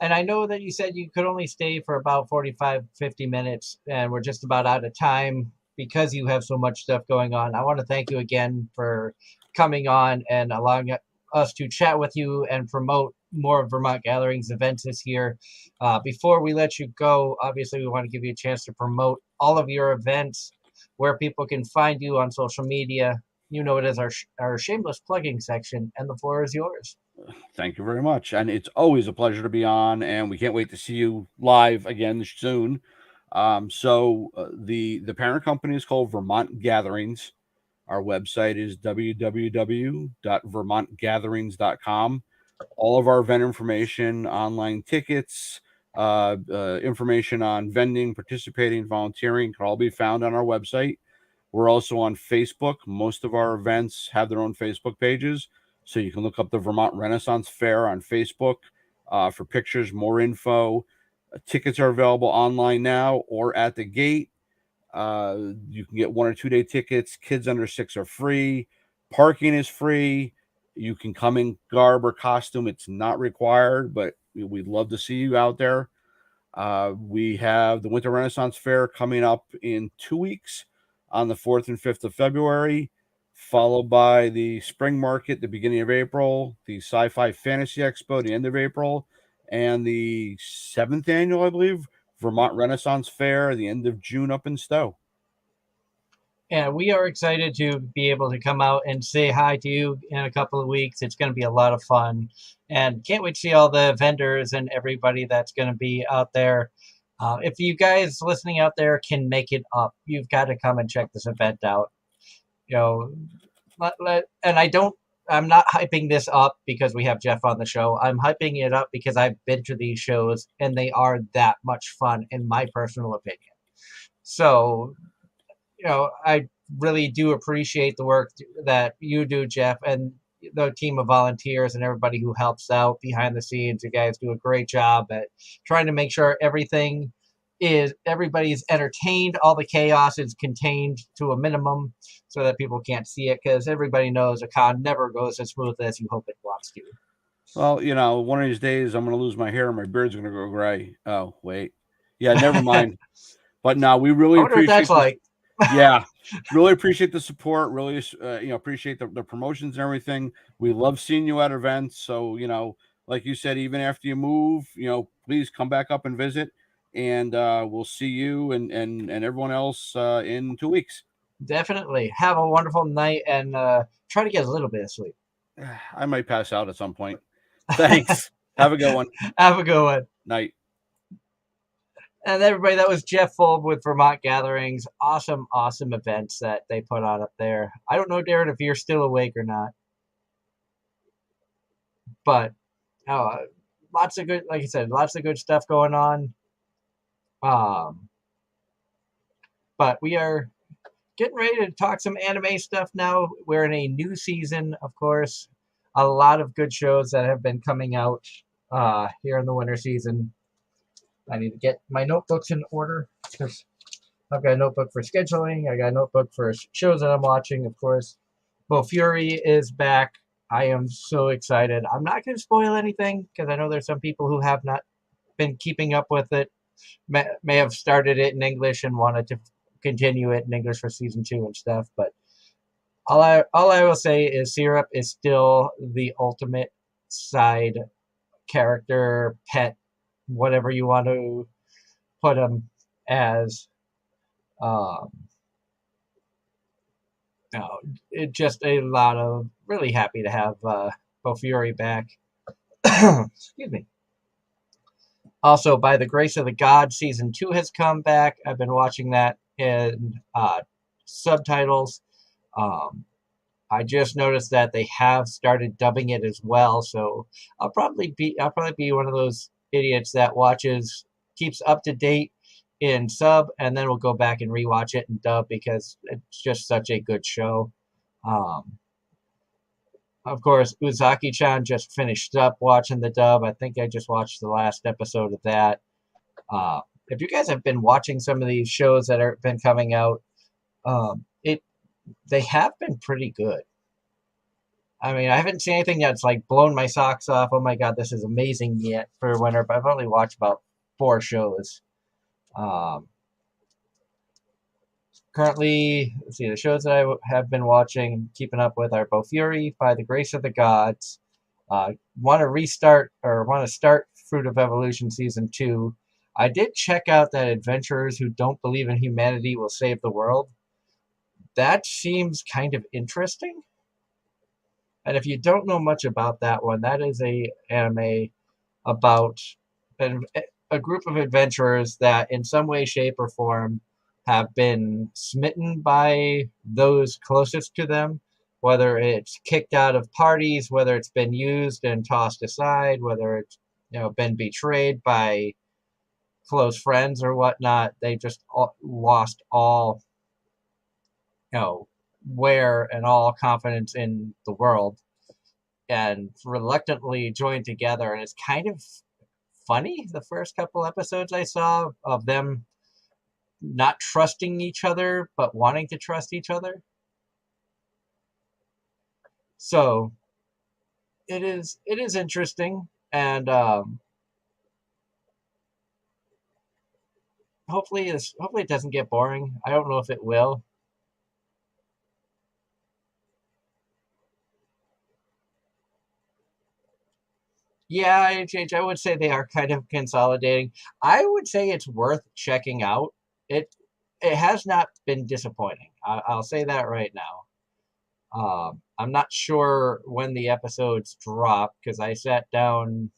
Speaker 1: And I know that you said you could only stay for about 45, 50 minutes, and we're just about out of time because you have so much stuff going on. I want to thank you again for coming on and allowing us to chat with you and promote more of Vermont Gatherings events this year. Before we let you go, obviously, we want to give you a chance to promote all of your events, where people can find you on social media. You know it as our shameless plugging section, and the floor is yours.
Speaker 3: Thank you very much, and it's always a pleasure to be on, and we can't wait to see you live again soon. The parent company is called Vermont Gatherings. Our website is www.vermontgatherings.com. All of our event information, online tickets, information on vending, participating, volunteering can all be found on our website. We're also on Facebook. Most of our events have their own Facebook pages. So you can look up the Vermont Renaissance Fair on Facebook for pictures, more info. Tickets are available online now or at the gate. You can get 1 or 2 day tickets. Kids under 6 are free. Parking is free. You can come in garb or costume. It's not required, but we'd love to see you out there. We have the Winter Renaissance Fair coming up in 2 weeks on the 4th and 5th of February, followed by the Spring Market, the beginning of April, the Sci-Fi Fantasy Expo, the end of April, and the 7th annual, I believe, Vermont Renaissance Fair, the end of June up in Stowe.
Speaker 1: And we are excited to be able to come out and say hi to you in a couple of weeks. It's going to be a lot of fun. And can't wait to see all the vendors and everybody that's going to be out there. If you guys listening out there can make it up, you've got to come and check this event out. And I'm not hyping this up because we have Jeff on the show. I'm hyping it up because I've been to these shows and they are that much fun, in my personal opinion. So, I really do appreciate the work that you do, Jeff, and the team of volunteers and everybody who helps out behind the scenes. You guys do a great job at trying to make sure everybody's entertained. All the chaos is contained to a minimum so that people can't see it, because everybody knows a con never goes as smooth as you hope it wants to.
Speaker 3: Well, one of these days I'm going to lose my hair and my beard's going to go gray. Oh, wait. Yeah, never mind. But no, we really
Speaker 1: I wonder what that's like.
Speaker 3: Yeah, really appreciate the support. Really, appreciate the promotions and everything. We love seeing you at events. So, like you said, even after you move, please come back up and visit, and we'll see you and everyone else in 2 weeks.
Speaker 1: Definitely. Have a wonderful night, and try to get a little bit of sleep.
Speaker 3: I might pass out at some point. Thanks. Have a good one.
Speaker 1: Have a good one.
Speaker 3: Night.
Speaker 1: And everybody, that was Jeff Folb with Vermont Gatherings. Awesome, awesome events that they put on up there. I don't know, Darren, if you're still awake or not. But lots of good, like I said, lots of good stuff going on. But we are getting ready to talk some anime stuff now. We're in a new season, of course. A lot of good shows that have been coming out here in the winter season. I need to get my notebooks in order because I've got a notebook for scheduling. I got a notebook for shows that I'm watching, of course. Bo Fury is back. I am so excited. I'm not going to spoil anything because I know there's some people who have not been keeping up with it, may have started it in English and wanted to continue it in English for season 2 and stuff. But all I will say is Syrup is still the ultimate side character, pet, whatever you want to put him as. Um, no, it just a lot of really happy to have Bo Fury back. Excuse me. Also, by the grace of the God, season 2 has come back. I've been watching that in subtitles. Um, I just noticed that they have started dubbing it as well, so I'll probably be one of those idiots that keeps up to date in sub, and then we'll go back and rewatch it in dub because it's just such a good show. Um, of course, Uzaki-chan just finished up watching the dub. I think I just watched the last episode of that. If you guys have been watching some of these shows that have been coming out, they have been pretty good. I mean, I haven't seen anything that's like blown my socks off. Oh my god, this is amazing yet for winter. But I've only watched about 4 shows. Currently, let's see, the shows that I have been watching, keeping up with, are Bo Fury, By the Grace of the Gods. Want to start Fruit of Evolution season 2. I did check out that adventurers who don't believe in humanity will save the world. That seems kind of interesting. And if you don't know much about that one, that is a anime about a group of adventurers that in some way, shape, or form have been smitten by those closest to them, whether it's kicked out of parties, whether it's been used and tossed aside, whether it's been betrayed by close friends or whatnot. They just lost all where and all confidence in the world and reluctantly joined together. And it's kind of funny, the first couple episodes I saw of them not trusting each other but wanting to trust each other. So it is interesting, and hopefully it doesn't get boring. I don't know if it will. Yeah, I would say they are kind of consolidating. I would say it's worth checking out. It has not been disappointing. I'll say that right now. I'm not sure when the episodes drop because I sat down,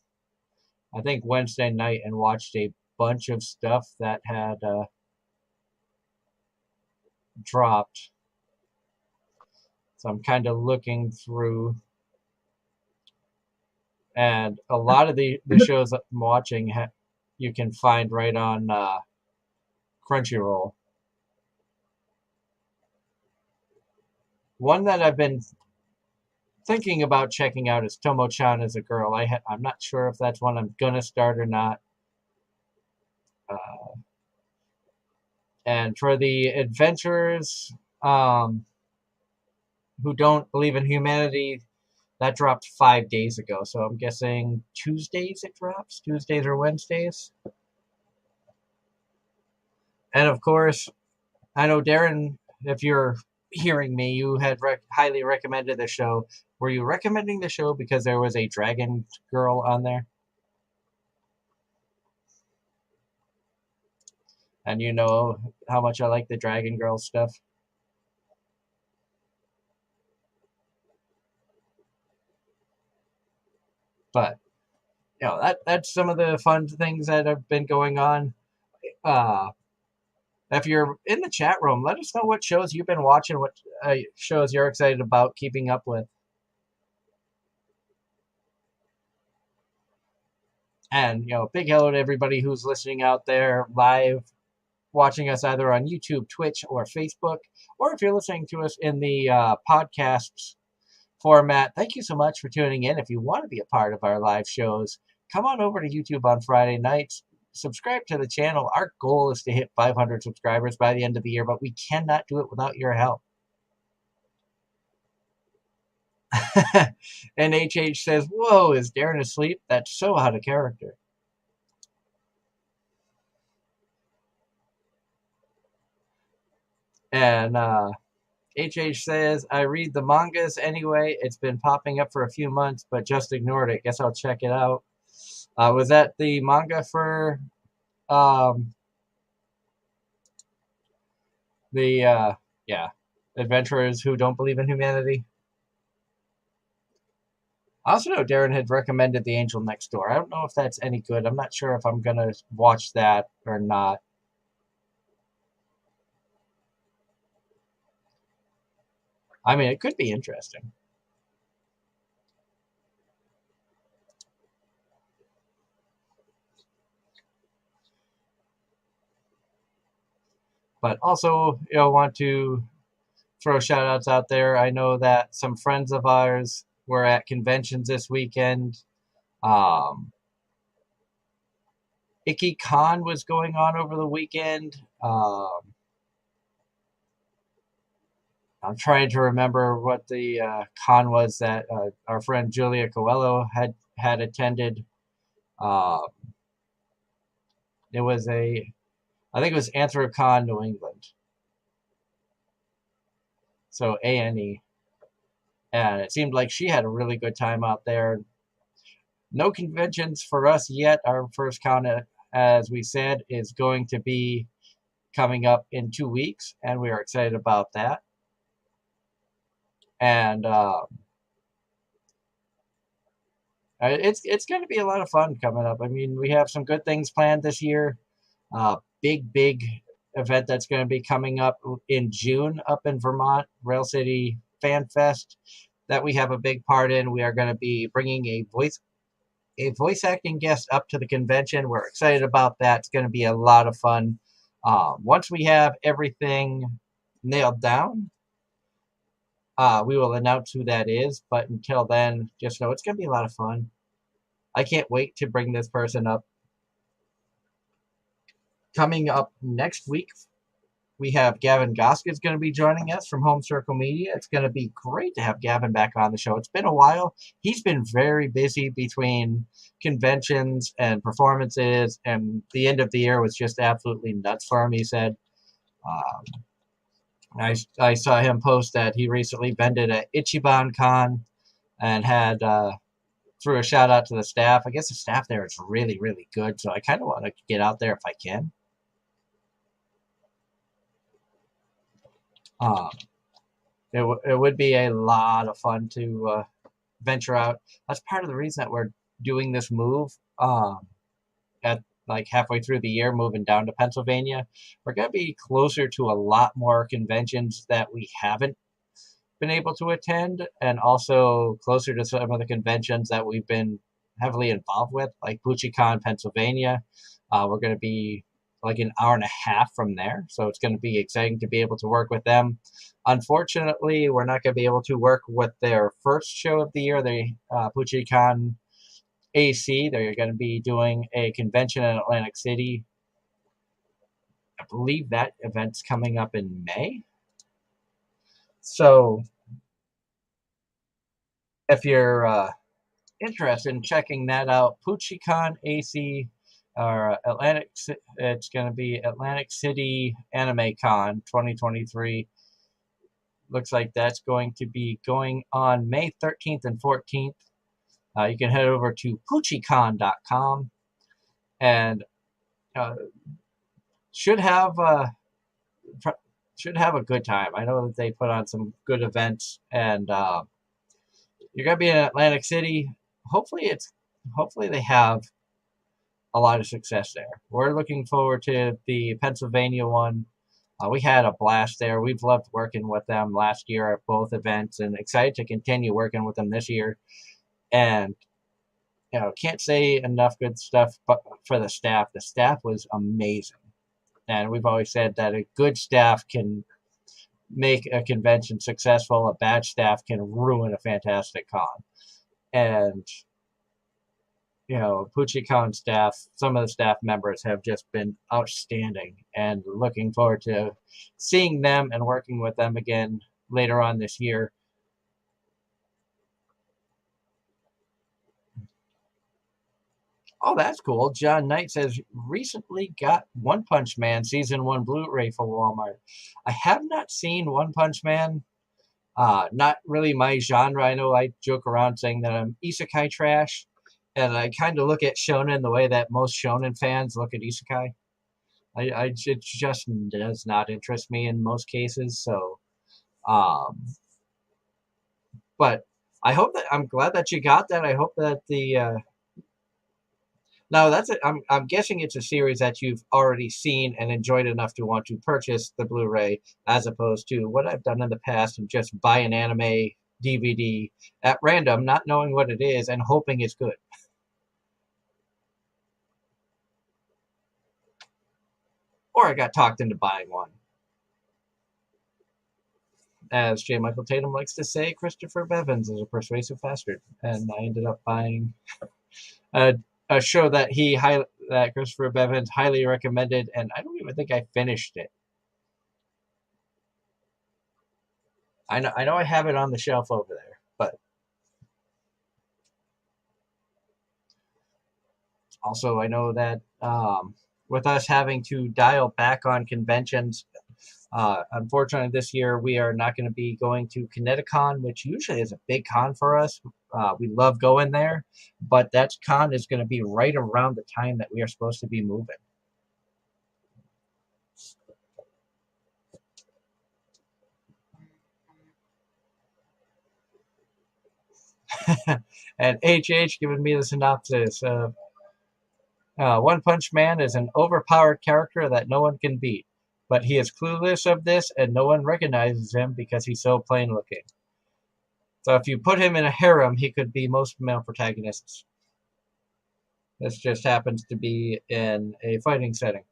Speaker 1: I think Wednesday night, and watched a bunch of stuff that had dropped. So I'm kind of looking through, and a lot of the shows I'm watching you can find right on Crunchyroll. One that I've been thinking about checking out is Tomo-chan as a Girl. I'm not sure if that's one I'm gonna start or not. And for the adventurers who don't believe in humanity, that dropped 5 days ago. So I'm guessing Tuesdays it drops, Tuesdays or Wednesdays. And of course, I know Darren, if you're hearing me, you had highly recommended the show. Were you recommending the show because there was a dragon girl on there? And you know how much I like the dragon girl stuff. But that's some of the fun things that have been going on. If you're in the chat room, let us know what shows you've been watching, what shows you're excited about keeping up with. And, big hello to everybody who's listening out there live, watching us either on YouTube, Twitch, or Facebook. Or if you're listening to us in the podcasts format, thank you so much for tuning in. If you want to be a part of our live shows, come on over to YouTube on Friday nights. Subscribe to the channel. Our goal is to hit 500 subscribers by the end of the year, but we cannot do it without your help. And HH says, whoa, is Darren asleep? That's so out of character. And HH says, I read the mangas anyway. It's been popping up for a few months, but just ignored it. Guess I'll check it out. Was that the manga for the yeah, adventurers who don't believe in humanity? I also know Darren had recommended The Angel Next Door. I don't know if that's any good. I'm not sure if I'm gonna watch that or not. I mean, it could be interesting. But also, want to throw shout outs out there. I know that some friends of ours were at conventions this weekend. IkiCon was going on over the weekend. I'm trying to remember what the con was that our friend Julia Coelho had attended. It was I think it was Anthrocon New England. So ANE. And it seemed like she had a really good time out there. No conventions for us yet. Our first con, as we said, is going to be coming up in 2 weeks, and we are excited about that. And it's going to be a lot of fun coming up. I mean, we have some good things planned this year. Big event that's going to be coming up in June up in Vermont, Rail City Fan Fest, that we have a big part in. We are going to be bringing a voice acting guest up to the convention. We're excited about that. It's going to be a lot of fun. Once we have everything nailed down, we will announce who that is. But until then, just know it's going to be a lot of fun. I can't wait to bring this person up. Coming up next week, we have Gavin Goskins going to be joining us from Home Circle Media. It's going to be great to have Gavin back on the show. It's been a while. He's been very busy between conventions and performances, and the end of the year was just absolutely nuts for him, he said. I saw him post that he recently vended at Ichiban Con and had threw a shout out to the staff. I guess the staff there is really, really good, so I kind of want to get out there if I can. It would be a lot of fun to venture out. That's part of the reason that we're doing this move at like halfway through the year, moving down to Pennsylvania. We're going to be closer to a lot more conventions that we haven't been able to attend, and also closer to some of the conventions that we've been heavily involved with, like PucciCon, Pennsylvania. We're going to be like an hour and a half from there, so it's going to be exciting to be able to work with them. Unfortunately, we're not going to be able to work with their first show of the year, the PucciCon AC. They're going to be doing a convention in Atlantic City. I believe that event's coming up in May. So if you're interested in checking that out, PucciCon AC or it's going to be Atlantic City Anime Con 2023. Looks like that's going to be going on May 13th and 14th. You can head over to puccicon.com and should have a good time. I know that they put on some good events, and you're gonna be in Atlantic City. Hopefully they have a lot of success there. We're looking forward to the Pennsylvania one. We had a blast there. We've loved working with them last year at both events, and excited to continue working with them this year. And can't say enough good stuff for the staff. The staff was amazing. And we've always said that a good staff can make a convention successful. A bad staff can ruin a fantastic con. And, PucciCon staff, some of the staff members have just been outstanding, and looking forward to seeing them and working with them again later on this year. Oh, that's cool. John Knight says, recently got One Punch Man Season 1 Blu-ray for Walmart. I have not seen One Punch Man. Not really my genre. I know I joke around saying that I'm isekai trash, And I kind of look at shonen the way that most shonen fans look at isekai. It just does not interest me in most cases. So, but I hope that I'm glad that you got that. I hope that the no, that's it. I'm guessing it's a series that you've already seen and enjoyed enough to want to purchase the Blu-ray, as opposed to what I've done in the past and just buy an anime DVD at random, not knowing what it is and hoping it's good. Or I got talked into buying one. As J. Michael Tatum likes to say, Christopher Bevins is a persuasive bastard, and I ended up buying a show that that Christopher Bevins highly recommended, and I don't even think I finished it. I know I have it on the shelf over there, but also I know that with us having to dial back on conventions, unfortunately this year we are not going to be going to Kineticon, which usually is a big con for us. We love going there, but that con is going to be right around the time that we are supposed to be moving. And HH giving me the synopsis. One Punch Man is an overpowered character that no one can beat, but he is clueless of this and no one recognizes him because he's so plain looking. So if you put him in a harem, he could be most male protagonists. This just happens to be in a fighting setting.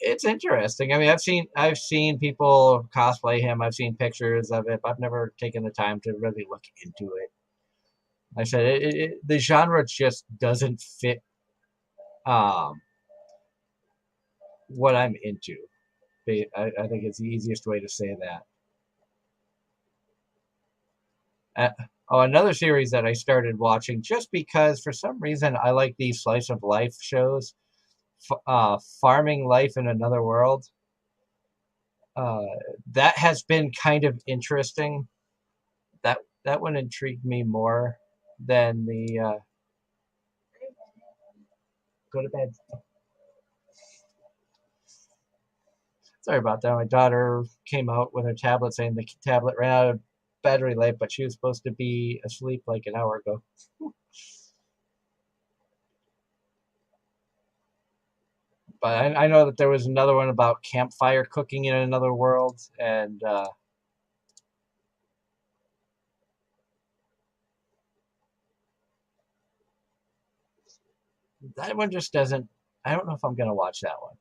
Speaker 1: It's interesting. I mean, I've seen people cosplay him. I've seen pictures of it, but I've never taken the time to really look into it. Like I said the genre just doesn't fit what I'm into. I think it's the easiest way to say that. Another series that I started watching just because for some reason I like these slice of life shows. Farming Life in Another World. That has been kind of interesting. That one intrigued me more than the go to bed. Sorry about that. My daughter came out with her tablet saying the tablet ran out of battery life, but she was supposed to be asleep like an hour ago. But I know that there was another one about campfire cooking in another world, and that one just doesn't. I don't know if I'm going to watch that one.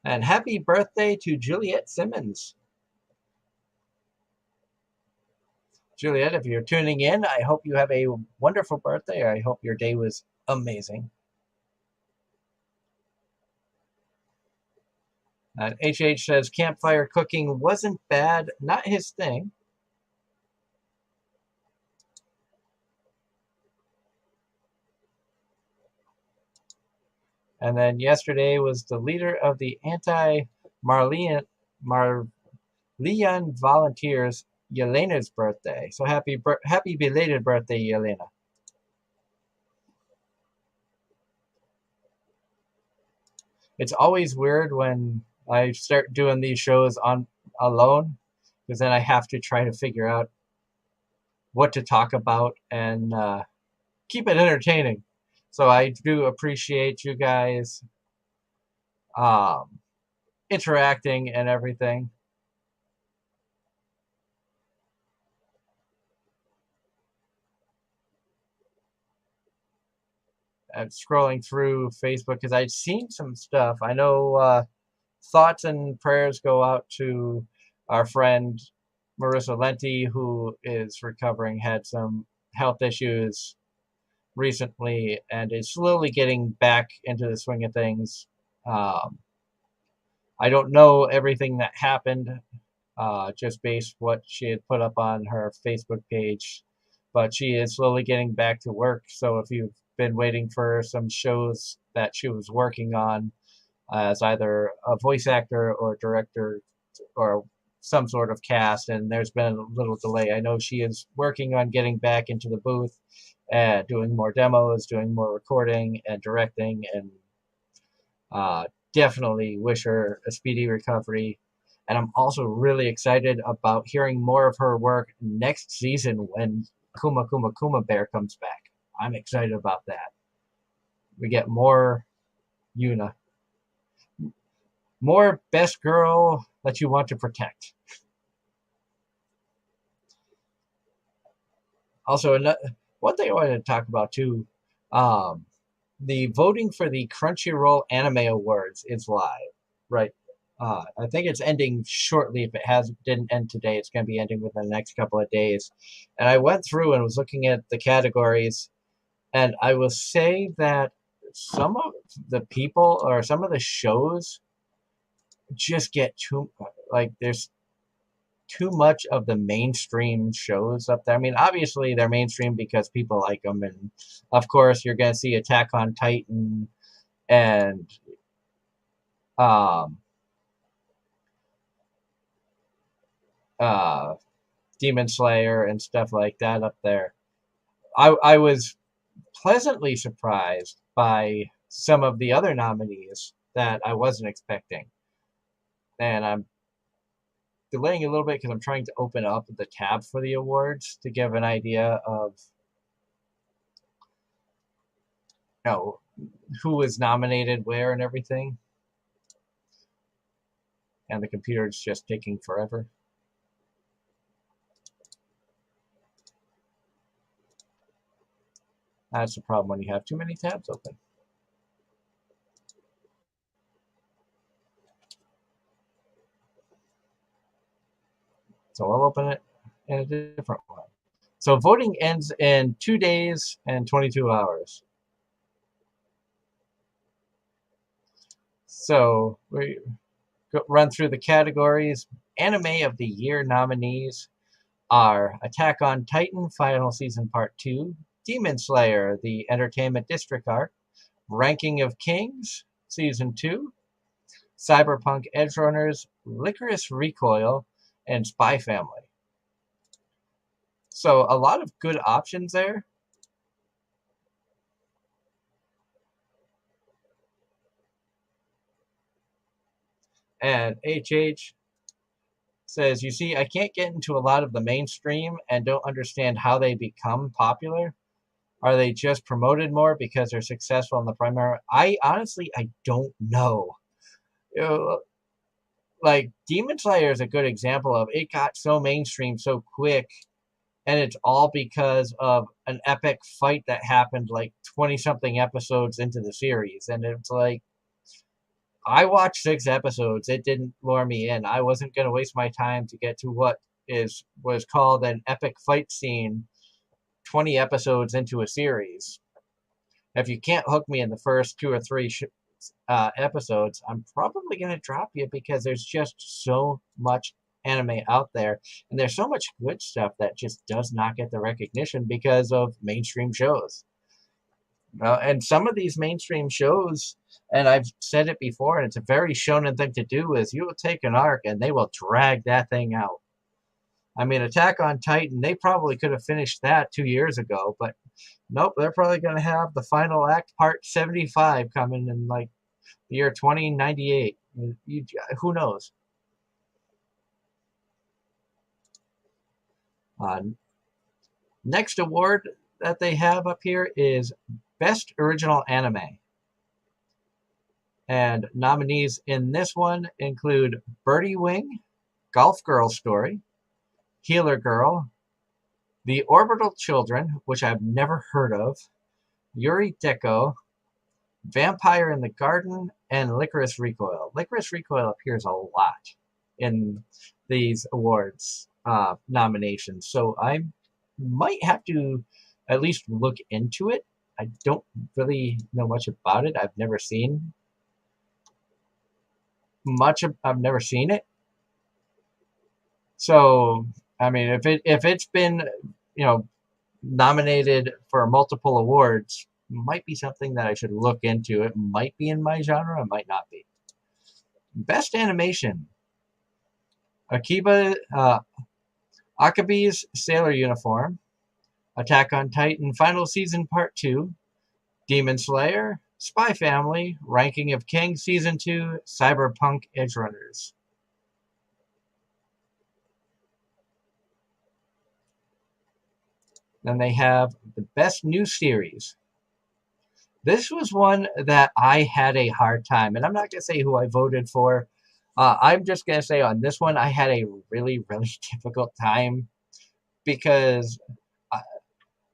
Speaker 1: And happy birthday to Juliet Simmons. Juliet, if you're tuning in, I hope you have a wonderful birthday. I hope your day was amazing. HH says campfire cooking wasn't bad, not his thing. And then yesterday was the leader of the anti-Marlian volunteers, Yelena's birthday. So happy belated birthday, Yelena. It's always weird when I start doing these shows on alone, because then I have to try to figure out what to talk about and keep it entertaining. So I do appreciate you guys interacting and everything. And scrolling through Facebook because I'd seen some stuff. I know thoughts and prayers go out to our friend Marissa Lenti, who is recovering, had some health issues recently, and is slowly getting back into the swing of things. I don't know everything that happened, just based what she had put up on her Facebook page, but she is slowly getting back to work. So if you've been waiting for some shows that she was working on as either a voice actor or director or some sort of cast, and there's been a little delay. I know she is working on getting back into the booth, doing more demos, doing more recording and directing, and definitely wish her a speedy recovery. And I'm also really excited about hearing more of her work next season when Kuma Kuma Kuma Bear comes back. I'm excited about that. We get more Yuna. More best girl that you want to protect. Also, one thing I wanted to talk about too, the voting for the Crunchyroll Anime Awards is live, right? I think it's ending shortly. If it didn't end today, it's going to be ending within the next couple of days. And I went through and was looking at the categories, and I will say that some of the people or some of the shows just get too, like, there's too much of the mainstream shows up there. I mean, obviously they're mainstream because people like them, and of course you're going to see Attack on Titan and Demon Slayer and stuff like that up there. I was pleasantly surprised by some of the other nominees that I wasn't expecting, and I'm delaying a little bit because I'm trying to open up the tab for the awards to give an idea of who was nominated where and everything. And the computer is just taking forever. That's the problem when you have too many tabs open. So I'll open it in a different one. So voting ends in 2 days and 22 hours. So we run through the categories. Anime of the Year nominees are Attack on Titan Final Season Part 2, Demon Slayer, the Entertainment District arc, Ranking of Kings Season 2, Cyberpunk Edgerunners, Licorice Recoil, and Spy Family. So a lot of good options there. And HH says, you see, I can't get into a lot of the mainstream and don't understand how they become popular. Are they just promoted more because they're successful in the primary? I don't know. Like, Demon Slayer is a good example of it got so mainstream so quick, and it's all because of an epic fight that happened like 20-something episodes into the series. And it's like, I watched 6 episodes. It didn't lure me in. I wasn't going to waste my time to get to what was called an epic fight scene 20 episodes into a series. If you can't hook me in the first 2 or 3 episodes, I'm probably going to drop you because there's just so much anime out there, and there's so much good stuff that just does not get the recognition because of mainstream shows. And some of these mainstream shows, and I've said it before, and it's a very shonen thing to do, is you will take an arc and they will drag that thing out. I mean, Attack on Titan, they probably could have finished that 2 years ago, but nope, they're probably going to have the final act, part 75, coming in like the year 2098. Who knows? Next award that they have up here is Best Original Anime. And nominees in this one include Birdie Wing, Golf Girl Story, Healer Girl, The Orbital Children, which I've never heard of, Yuri Deco, Vampire in the Garden, and Licorice Recoil. Licorice Recoil appears a lot in these awards nominations, so I might have to at least look into it. I don't really know much about it. I've never seen it. So, I mean, if it's been, nominated for multiple awards, might be something that I should look into. It might be in my genre, it might not be. Best animation. Akabe's Sailor Uniform, Attack on Titan Final Season Part 2, Demon Slayer, Spy Family, Ranking of Kings Season 2, Cyberpunk Edgerunners. Then they have the Best New Series. This was one that I had a hard time, and I'm not going to say who I voted for. I'm just going to say on this one, I had a really, really difficult time because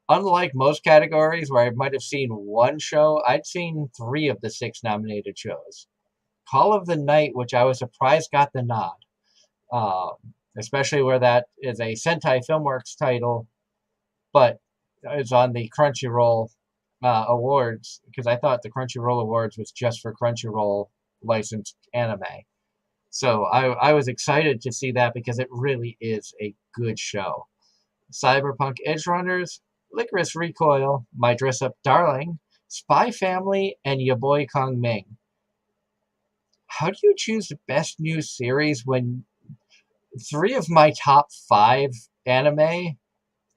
Speaker 1: unlike most categories where I might have seen one show, I'd seen 3 of the 6 nominated shows. Call of the Night, which I was surprised got the nod, especially where that is a Sentai Filmworks title, but it's on the Crunchyroll awards, because I thought the Crunchyroll awards was just for Crunchyroll licensed anime. So I was excited to see that because it really is a good show. Cyberpunk Edgerunners, Licorice Recoil, My Dress Up Darling, Spy Family, and Ya Boy Kong Ming. How do you choose the best new series when 3 of my top 5 anime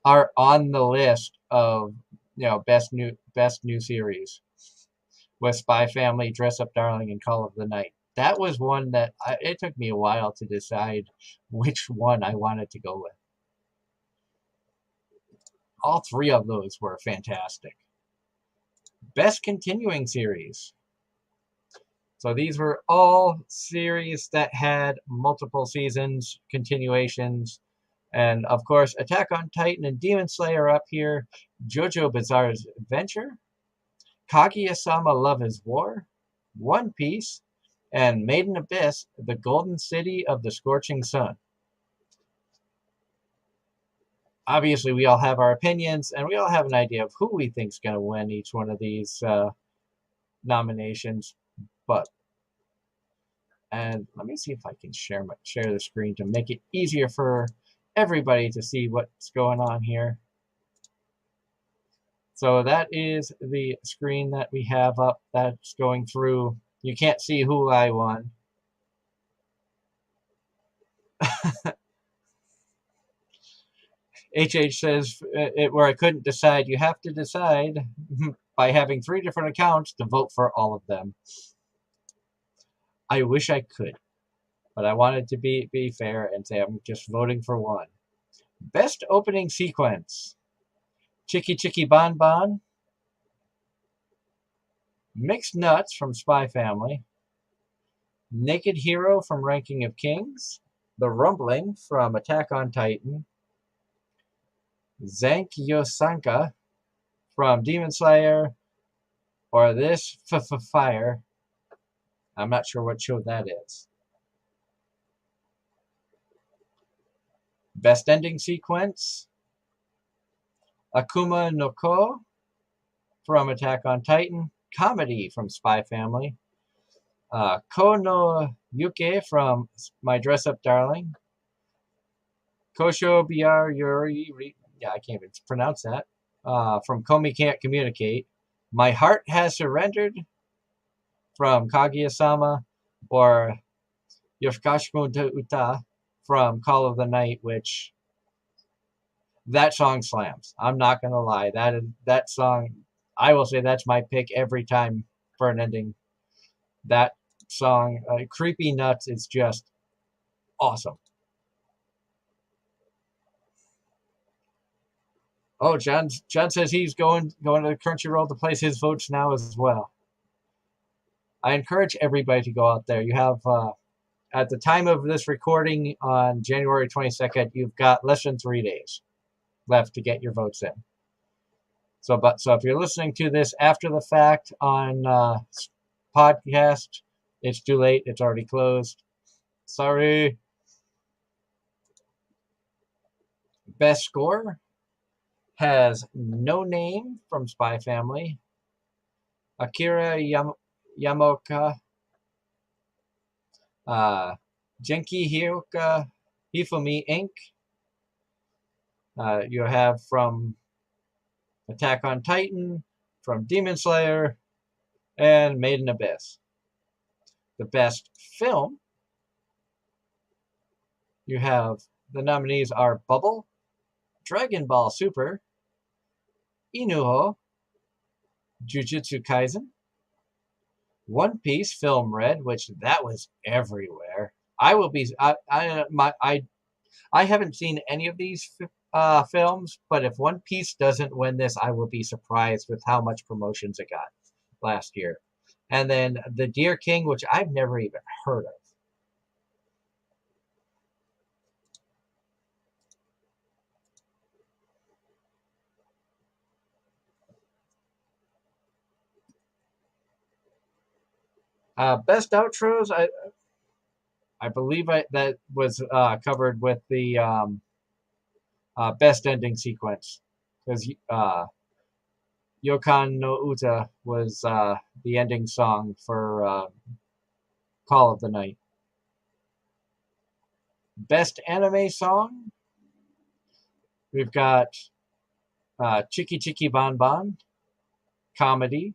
Speaker 1: are on the list of best new series, with Spy Family, Dress Up Darling, and Call of the Night? That was one that it took me a while to decide which one I wanted to go with. All 3 of those were fantastic. Best continuing series. So these were all series that had multiple seasons, continuations, and of course Attack on Titan and Demon Slayer up here, JoJo Bizarre's Adventure, Kaguya-sama Love is War, One Piece, and Made in Abyss, the Golden City of the Scorching Sun. Obviously, we all have our opinions, and we all have an idea of who we think is going to win each one of these nominations. And let me see if I can share the screen to make it easier for everybody to see what's going on here. So that is the screen that we have up that's going through. You can't see who I won. HH says, where I couldn't decide, you have to decide by having 3 different accounts to vote for all of them. I wish I could, but I wanted to be fair and say I'm just voting for one. Best opening sequence. Chicky Chicky Bon Bon, Mixed Nuts from Spy Family, Naked Hero from Ranking of Kings, The Rumbling from Attack on Titan, Zank Yosanka from Demon Slayer, or this Fire. I'm not sure what show that is. Best ending sequence. Akuma no Ko from Attack on Titan, Comedy from Spy Family, Ko no Yuke from My Dress Up Darling, Kosho Biar Yuri, I can't even pronounce that, from Komi Can't Communicate, My Heart Has Surrendered from Kaguya-sama, or Yoshikashimu to Uta from Call of the Night, which that song slams. I'm not gonna lie. That song, I will say that's my pick every time for an ending. That song, Creepy Nuts, is just awesome. Oh, John says he's going to Crunchyroll to place his votes now as well. I encourage everybody to go out there. You have at the time of this recording on January 22nd, you've got less than 3 days left to get your votes in. So if you're listening to this after the fact on podcast, it's too late. It's already closed. Sorry. Best score has No Name from Spy Family, Akira Yamoka, Genki Hyoka Hifumi Inc. You have from Attack on Titan, from Demon Slayer and Made in Abyss. The best film, you have the nominees are Bubble, Dragon Ball Super, Inuho, Jujutsu Kaisen, One Piece Film Red, which that was everywhere. I haven't seen any of these films, but if One Piece doesn't win this, I will be surprised with how much promotions it got last year. And then The Deer King, which I've never even heard of. Best outros, I believe that was covered with the best ending sequence, because Yokan no Uta was the ending song for Call of the Night. Best anime song, we've got Chiki Chiki Bon Bon, Comedy,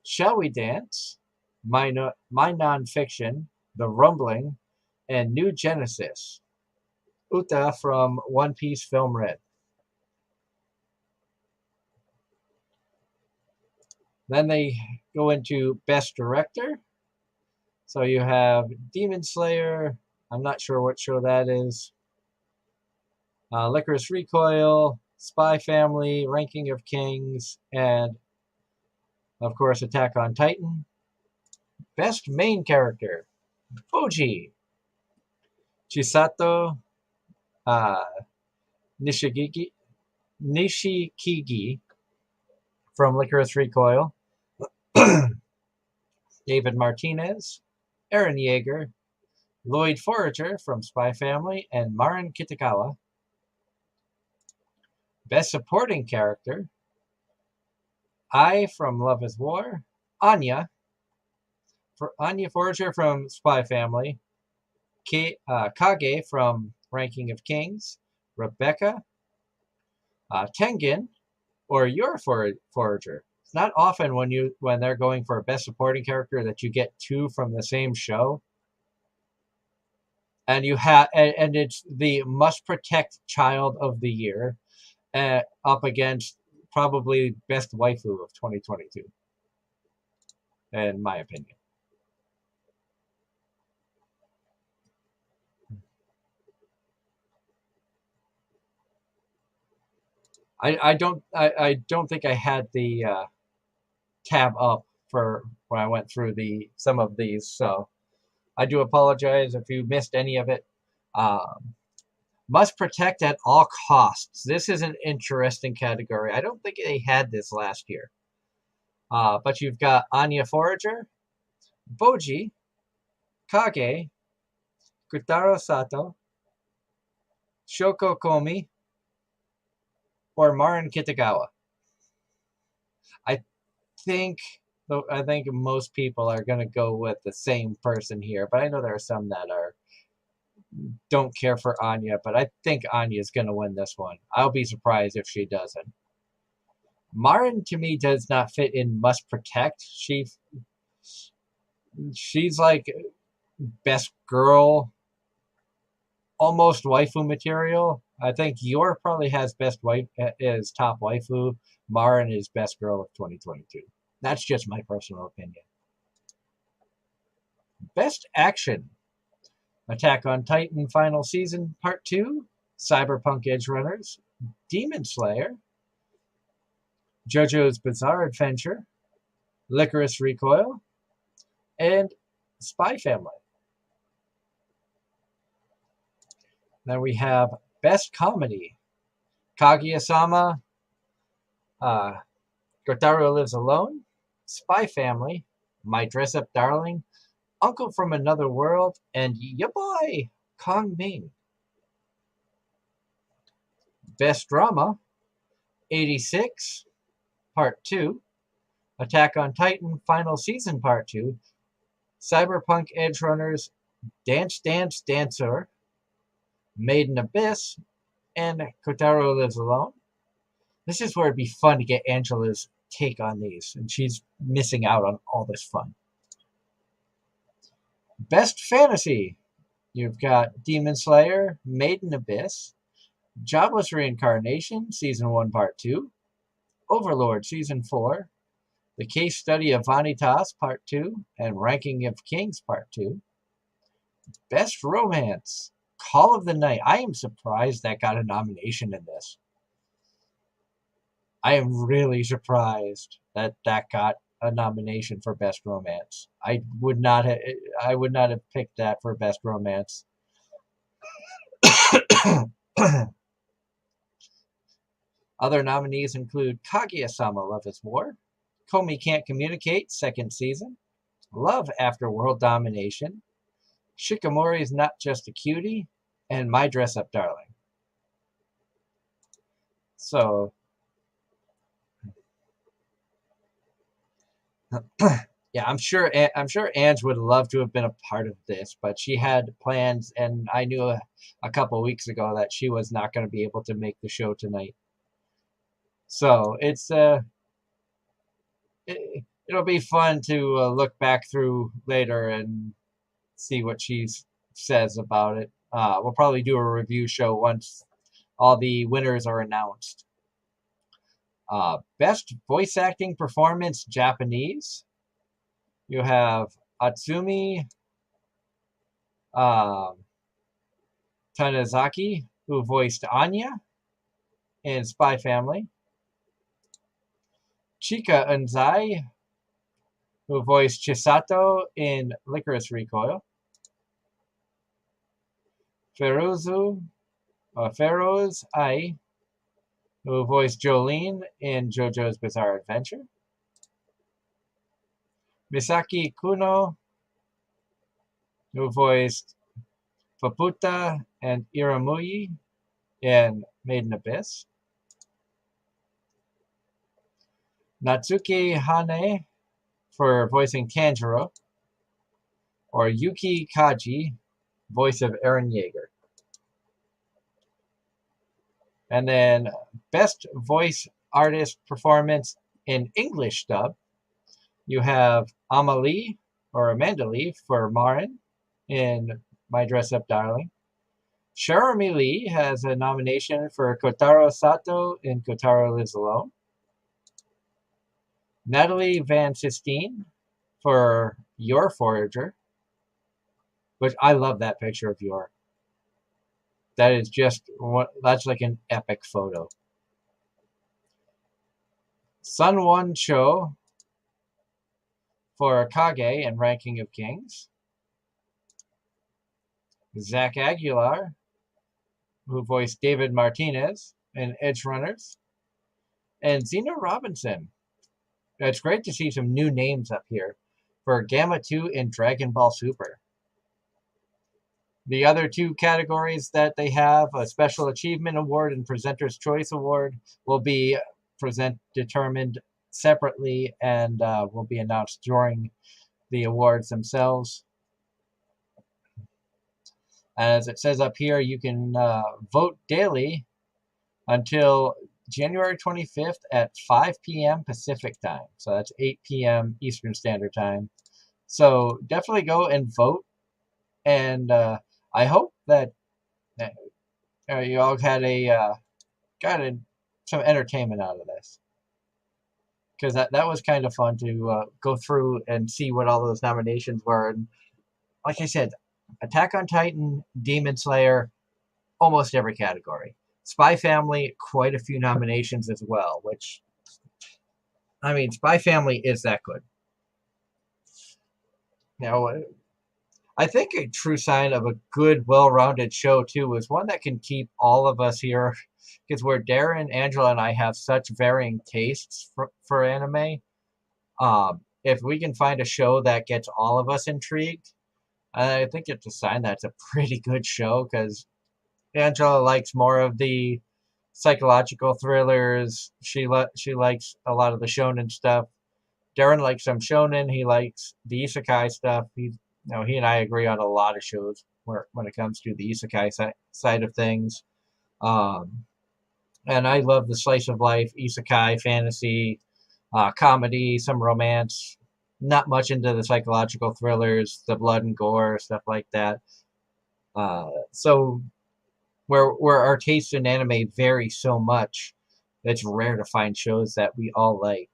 Speaker 1: Shall We Dance, My Nonfiction, The Rumbling, and New Genesis. Uta from One Piece Film Red. Then they go into Best Director. So you have Demon Slayer. I'm not sure what show that is. Licorice Recoil, Spy Family, Ranking of Kings, and of course Attack on Titan. Best Main Character, Fuji, Chisato Nishikigi from Licorice Recoil, David Martinez, Eren Yeager, Lloyd Forager from Spy Family, and Marin Kitagawa. Best Supporting Character, I from Love is War, Anya Forager from Spy Family, Kage from Ranking of Kings, Rebecca, Tengen, or your Forager. It's not often when they're going for a Best Supporting Character that you get two from the same show. And and it's the Must Protect Child of the Year up against probably Best Waifu of 2022, in my opinion. I don't think I had the tab up for when I went through some of these, so I do apologize if you missed any of it. Must protect at all costs. This is an interesting category. I don't think they had this last year. But you've got Anya Forager, Boji, Kage, Kutaro Sato, Shoko Komi, or Marin Kitagawa. I think most people are going to go with the same person here, but I know there are some that don't care for Anya, but I think Anya is going to win this one. I'll be surprised if she doesn't. Marin, to me, does not fit in Must Protect. She's like best girl, almost waifu material. I think Yor probably has is top waifu. Marin is best girl of 2022. That's just my personal opinion. Best action, Attack on Titan Final Season Part 2, Cyberpunk Edge Runners, Demon Slayer, JoJo's Bizarre Adventure, Licorice Recoil, and Spy Family. Then we have Best Comedy, Kaguya-sama, Kotaro Lives Alone, Spy Family, My Dress Up Darling, Uncle from Another World, and ya boy, Kong Ming. Best Drama, 86, Part 2, Attack on Titan Final Season Part 2, Cyberpunk Edge Runners, Dance Dance Dancer, Made in Abyss, and Kotaro Lives Alone. This is where it'd be fun to get Angela's take on these, and she's missing out on all this fun. Best Fantasy. You've got Demon Slayer, Maiden Abyss, Jobless Reincarnation, Season 1, Part 2, Overlord, Season 4, The Case Study of Vanitas, Part 2, and Ranking of Kings, Part 2. Best Romance, Call of the Night. I am surprised that got a nomination in this. I am really surprised that that got a nomination for Best Romance. I would not have picked that for Best Romance. Other nominees include Kaguya-sama Love is War, Komi Can't Communicate, 2nd season, Love After World Domination, Shikamori's Not Just a Cutie, and My Dress Up Darling. So, yeah, I'm sure Ange would love to have been a part of this, but she had plans, and I knew a couple of weeks ago that she was not going to be able to make the show tonight. So it'll be fun to look back through later and see what she says about it. We'll probably do a review show once all the winners are announced. Best Voice Acting Performance Japanese. You have Atsumi Tanizaki, who voiced Anya in Spy Family. Chika Unzai, who voiced Chisato in Licorice Recoil. Feroz Ai, who voiced Jolene in JoJo's Bizarre Adventure. Misaki Kuno, who voiced Faputa and Iramui in Maiden Abyss. Natsuki Hane for voicing Tanjiro, or Yuki Kaji, voice of Eren Yeager. And then Best Voice Artist Performance in English dub, you have Amalie, or Amanda Lee, for Marin in My Dress Up Darling. Cherami Lee has a nomination for Kotaro Sato in Kotaro Lives Alone. Natalie Van Sistine for Your Forager, which I love that picture of Your. That is that's like an epic photo. Sunwon Cho for Kage and Ranking of Kings. Zach Aguilar, who voiced David Martinez in Edge Runners. And Zena Robinson. It's great to see some new names up here for Gamma 2 in Dragon Ball Super. The other two categories that they have, a Special Achievement Award and Presenter's Choice Award, will be determined separately and will be announced during the awards themselves. As it says up here, you can vote daily until January 25th at 5 p.m. Pacific time. So that's 8 p.m. Eastern Standard Time. So definitely go and vote. And I hope that you all had some entertainment out of this. Because that was kind of fun to go through and see what all those nominations were. And like I said, Attack on Titan, Demon Slayer, almost every category. Spy Family, quite a few nominations as well, which, I mean, Spy Family is that good. Now, I think a true sign of a good, well-rounded show, too, is one that can keep all of us here, because where Darren, Angela, and I have such varying tastes for anime, if we can find a show that gets all of us intrigued, I think it's a sign that's a pretty good show, because Angela likes more of the psychological thrillers. She likes a lot of the shonen stuff. Darren likes some shonen. He likes the isekai stuff. He and I agree on a lot of shows when it comes to the isekai side of things. And I love the slice of life, isekai, fantasy, comedy, some romance. Not much into the psychological thrillers, the blood and gore, stuff like that. So where our tastes in anime vary so much, it's rare to find shows that we all like.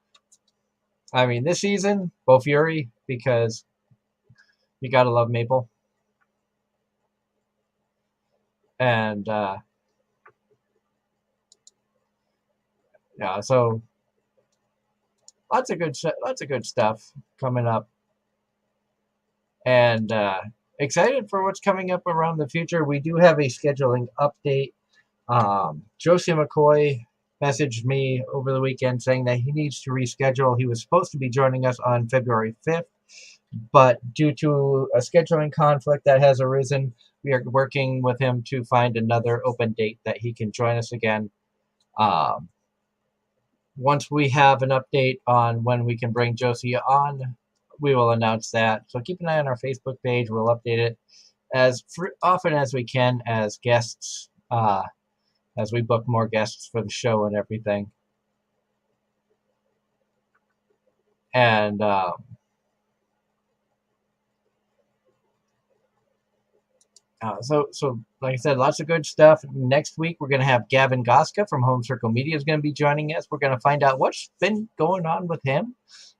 Speaker 1: I mean, this season, Bo Fury, because you gotta love Maple. And yeah, so lots of good stuff coming up, and excited for what's coming up around the future. We do have a scheduling update. Josie McCoy messaged me over the weekend saying that he needs to reschedule. He was supposed to be joining us on February 5th, but due to a scheduling conflict that has arisen, we are working with him to find another open date that he can join us again. Once we have an update on when we can bring Josie on, we will announce that. So keep an eye on our Facebook page. We'll update it as often as we can as guests, as we book more guests for the show and everything. And so like I said, lots of good stuff. Next week, we're going to have Gavin Goska from Home Circle Media is going to be joining us. We're going to find out what's been going on with him.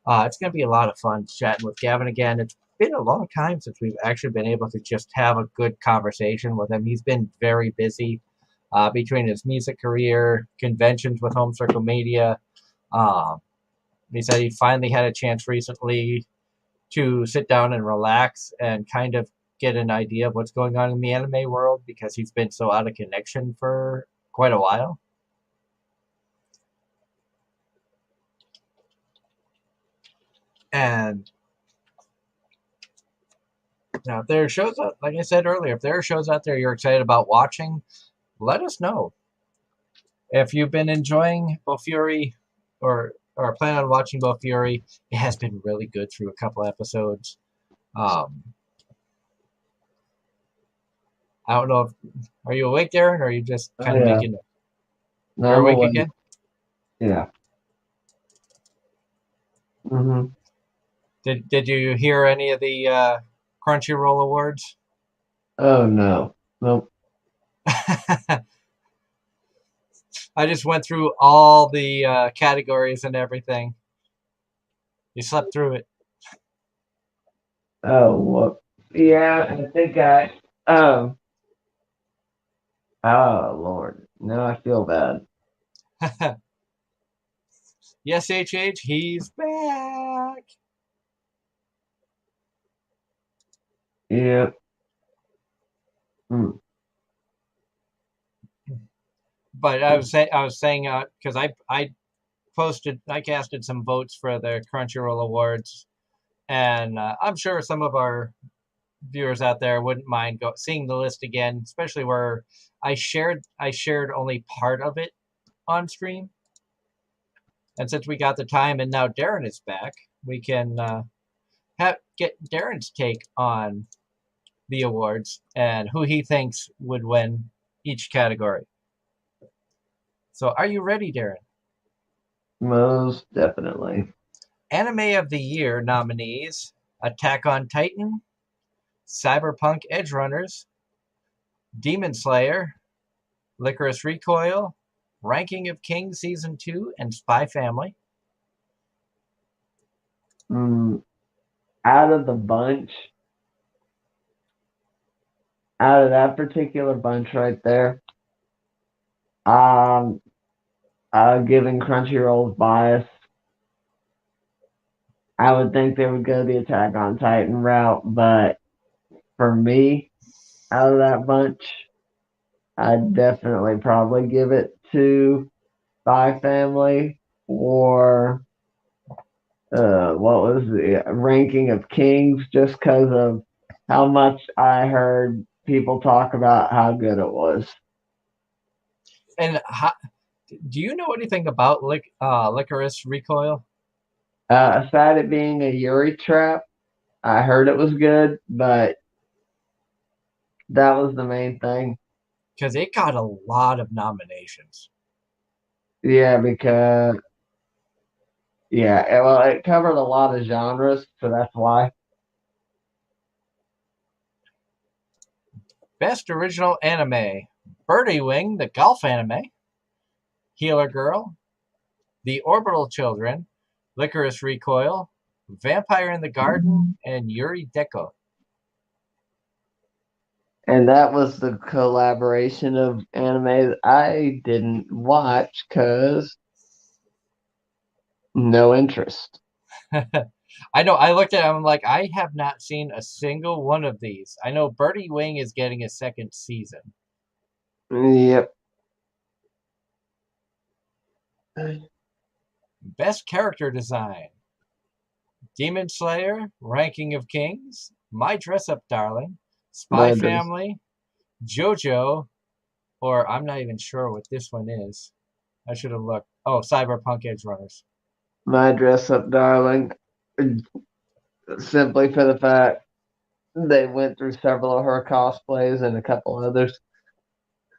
Speaker 1: It's going to be a lot of fun chatting with Gavin again. It's been a long time since we've actually been able to just have a good conversation with him. He's been very busy between his music career, conventions with Home Circle Media. He said he finally had a chance recently to sit down and relax and kind of get an idea of what's going on in the anime world because he's been so out of connection for quite a while. And now, if there are shows, like I said earlier, if there are shows out there you're excited about watching, let us know. If you've been enjoying Bo Fury or plan on watching Bo Fury, it has been really good through a couple episodes. I don't know if are you awake, Darren, or are you just kind of making it?
Speaker 2: No,
Speaker 1: You're
Speaker 2: I'm
Speaker 1: awake
Speaker 2: awake.
Speaker 1: again?
Speaker 2: Yeah. Mm-hmm.
Speaker 1: Did you hear any of the Crunchyroll awards?
Speaker 2: Oh no. Nope.
Speaker 1: I just went through all the categories and everything. You slept through it.
Speaker 2: Oh well. Yeah, I think I oh Lord. Now I feel bad.
Speaker 1: Yes, HH, he's back.
Speaker 2: Yeah.
Speaker 1: But I was saying because I casted some votes for the Crunchyroll awards, and I'm sure some of our viewers out there wouldn't mind seeing the list again, especially where I shared only part of it on stream. And since we got the time, and now Darren is back, we can get Darren's take on the awards and who he thinks would win each category. So, are you ready, Darren?
Speaker 2: Most definitely.
Speaker 1: Anime of the Year nominees: Attack on Titan, Cyberpunk Edgerunners, Demon Slayer, Licorice Recoil, Ranking of Kings Season 2, and Spy Family.
Speaker 2: Out of the bunch, out of that particular bunch right there, given Crunchyroll's bias, I would think they would go the Attack on Titan route, but for me, out of that bunch, I'd definitely probably give it to Spy Family or what was the Ranking of Kings, just because of how much I heard people talk about how good it was.
Speaker 1: And do you know anything about Licorice Recoil?
Speaker 2: Aside it being a Yuri trap, I heard it was good, but that was the main thing.
Speaker 1: Because it got a lot of nominations.
Speaker 2: Yeah, because Yeah, well, it covered a lot of genres, so that's why.
Speaker 1: Best original anime: Birdie Wing, the golf anime; Healer Girl, The Orbital Children, Licorice Recoil, Vampire in the Garden, and Yuri Deko.
Speaker 2: And that was the collaboration of anime that I didn't watch because no interest.
Speaker 1: I know. I looked at it. I'm like, I have not seen a single one of these. I know Birdie Wing is getting a second season.
Speaker 2: Yep.
Speaker 1: Best character design: Demon Slayer, Ranking of Kings, My Dress Up Darling, Spy
Speaker 2: My dress,
Speaker 1: Family, JoJo, or I'm not even sure what this one is. I should have looked. Oh, Cyberpunk Edge Runners.
Speaker 2: my dress up, darling. Simply for the fact they went through several of her cosplays and a couple others.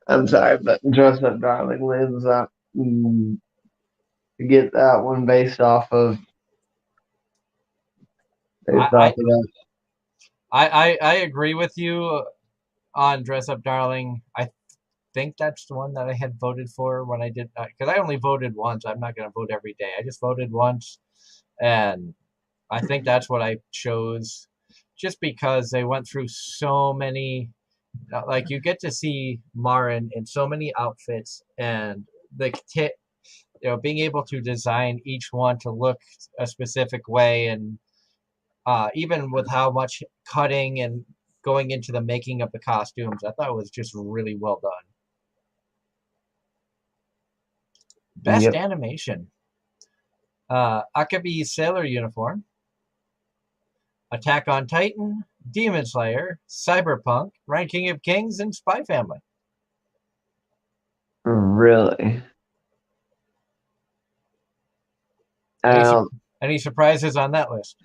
Speaker 2: I'm sorry, but dress up, darling lives up. Get that one based
Speaker 1: I,
Speaker 2: off of that.
Speaker 1: I agree with you on Dress Up Darling. I think that's the one that I had voted for when I did, because I only voted once. I'm not going to vote every day. I just voted once, and I think that's what I chose, just because they went through so many. Like, you get to see Marin in so many outfits, and the being able to design each one to look a specific way, and even with how much cutting and going into the making of the costumes, I thought it was just really well done. Best
Speaker 2: Yep.
Speaker 1: animation: Akabi's sailor uniform, Attack on Titan, Demon Slayer, Cyberpunk, Ranking of Kings, and Spy Family.
Speaker 2: Really.
Speaker 1: Any, sur-
Speaker 2: Um,
Speaker 1: any surprises on that list?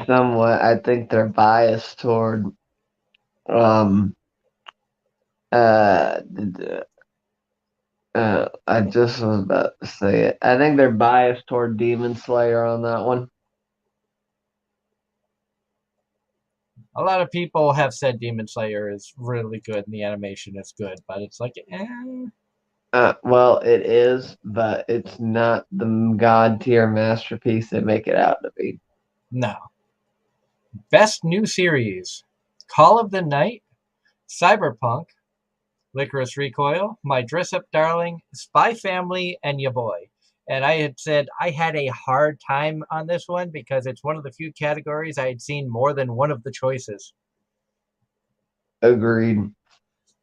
Speaker 2: somewhat. I think they're biased toward um uh I just was about to say it. I think they're biased toward Demon Slayer on that one.
Speaker 1: A lot of people have said Demon Slayer is really good and the animation is good, but it's like,
Speaker 2: Well, it is, but it's not the god tier masterpiece they make it out to be.
Speaker 1: no. Best new series: Call of the Night, Cyberpunk, Licorice Recoil, My Dress Up Darling, Spy Family, and Ya Boy. And I had said I had a hard time on this one because it's one of the few categories I had seen more than one of the choices.
Speaker 2: Agreed.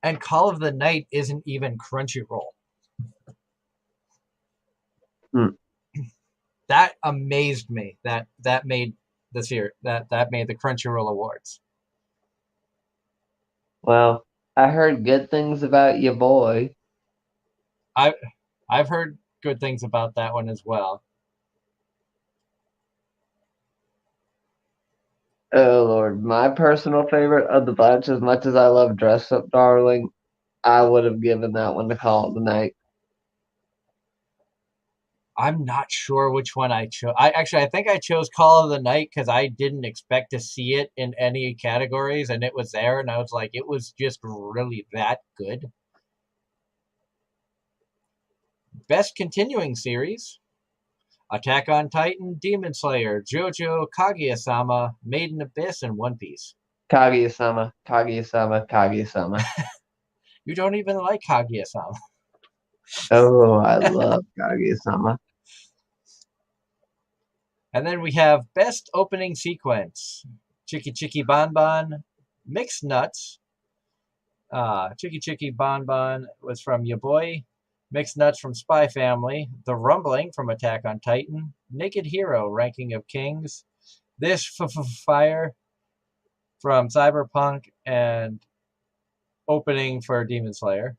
Speaker 1: And Call of the Night isn't even Crunchyroll.
Speaker 2: Hmm.
Speaker 1: That amazed me. That made this year that made the Crunchyroll Awards.
Speaker 2: Well, I heard good things about your boy.
Speaker 1: I I've heard good things about that one as well.
Speaker 2: Oh Lord, my personal favorite of the bunch, as much as I love Dress Up Darling, I would have given that one to Call of the Night.
Speaker 1: I'm not sure which one I chose. I think I chose Call of the Night because I didn't expect to see it in any categories, and it was there, and I was like, it was just really that good. Best continuing series: Attack on Titan, Demon Slayer, JoJo, Kaguya-sama, Made in Abyss, and One Piece.
Speaker 2: Kaguya-sama, Kaguya-sama, Kaguya-sama.
Speaker 1: You don't even like Kaguya-sama.
Speaker 2: Oh, I love Kaguya-sama.
Speaker 1: And then we have Best Opening Sequence: Chicky Chicky Bon Bon, Mixed Nuts. Chicky Chicky Bon Bon was from Ya Boy, Mixed Nuts from Spy Family, The Rumbling from Attack on Titan, Naked Hero, Ranking of Kings, This Fire from Cyberpunk, and Opening for Demon Slayer.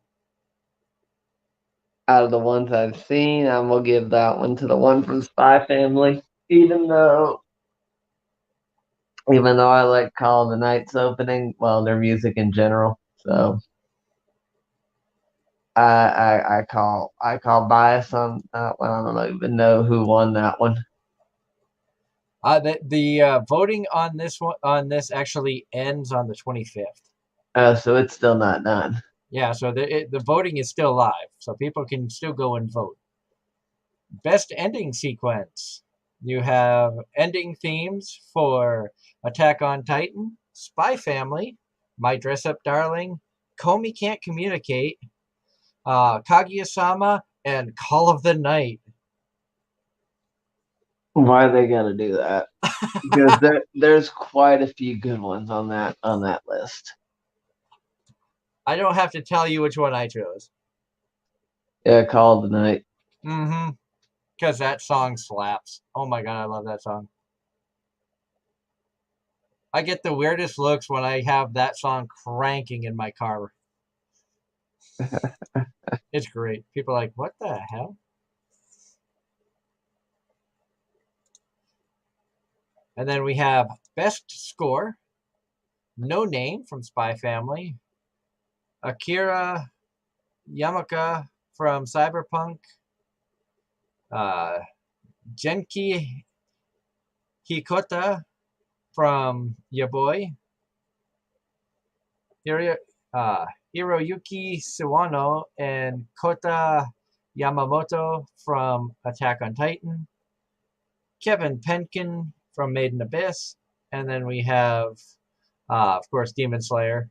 Speaker 2: Out of the ones I've seen, I'm gonna give that one to the one from Spy Family. Even though I like Call of the Night's opening, well, their music in general. So I call bias on that one. I don't even know who won that one.
Speaker 1: The voting on this actually ends on the 25th.
Speaker 2: So it's still not done.
Speaker 1: Yeah, so the voting is still live, so people can still go and vote. Best ending sequence. You have ending themes for Attack on Titan, Spy Family, My Dress Up Darling, Comey Can't Communicate, Kaguya-sama, and Call of the Night.
Speaker 2: Why they gotta do that? Because there's quite a few good ones on that list.
Speaker 1: I don't have to tell you which one I chose.
Speaker 2: Yeah, Call of the Night.
Speaker 1: Mm-hmm. Because that song slaps. Oh my god, I love that song. I get the weirdest looks when I have that song cranking in my car. It's great. People are like, what the hell? And then we have Best Score. No Name from Spy Family. Akira Yamaka from Cyberpunk. Genki Hikota from Ya Boy. Hiroyuki Sawano and Kota Yamamoto from Attack on Titan. Kevin Penkin from Made in Abyss. And then we have, of course, Demon Slayer.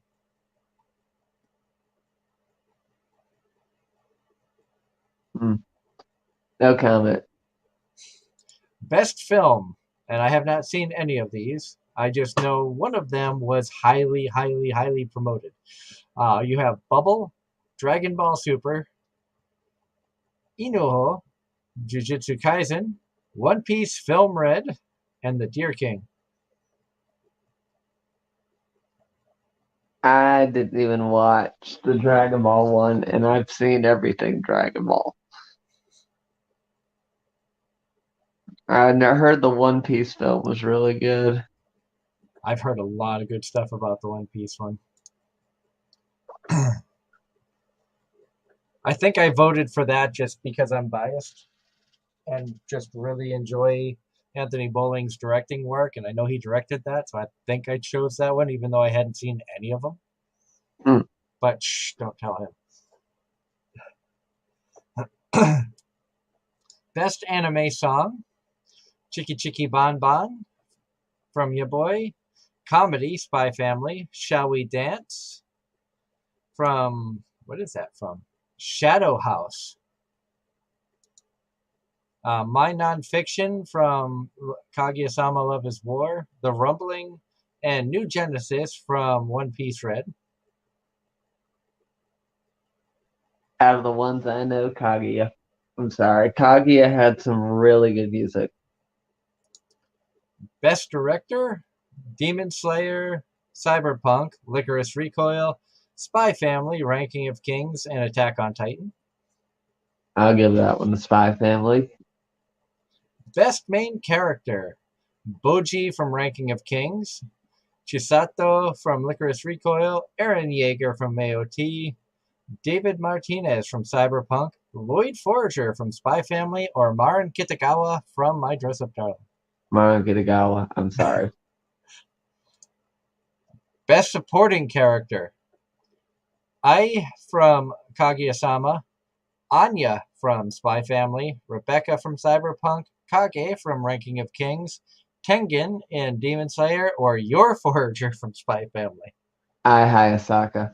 Speaker 2: No comment.
Speaker 1: Best Film. And I have not seen any of these. I just know one of them was highly, highly, highly promoted. You have Bubble, Dragon Ball Super, Inoho, Jujutsu Kaisen, One Piece Film Red, and The Deer King.
Speaker 2: I didn't even watch the Dragon Ball one, and I've seen everything Dragon Ball. I heard the One Piece film was really good.
Speaker 1: I've heard a lot of good stuff about the One Piece one. I think I voted for that just because I'm biased and just really enjoy Anthony Bowling's directing work, and I know he directed that, so I think I chose that one, even though I hadn't seen any of them. But shh, don't tell him. Best Anime Song, Chiki Chiki Bon Bon from Ya Boy. Comedy, Spy Family, Shall We Dance from, what is that from? Shadow House. My Nonfiction from Kaguya-sama Love is War, The Rumbling, and New Genesis from One Piece Red.
Speaker 2: Out of the ones I know, Kaguya. I'm sorry. Kaguya had some really good music.
Speaker 1: Best Director, Demon Slayer, Cyberpunk, Licorice Recoil, Spy Family, Ranking of Kings, and Attack on Titan.
Speaker 2: I'll give that one to Spy Family.
Speaker 1: Best Main Character, Boji from Ranking of Kings, Chisato from Licorice Recoil, Eren Yeager from AOT, David Martinez from Cyberpunk, Lloyd Forger from Spy Family, or Marin Kitagawa from My Dress Up Darling.
Speaker 2: Marin Kitagawa. I'm sorry.
Speaker 1: Best Supporting Character, Ai from Kaguya-sama, Anya from Spy Family, Rebecca from Cyberpunk, Kage from Ranking of Kings, Tengen in Demon Slayer, or Your Forger from Spy Family.
Speaker 2: Ai Hayasaka.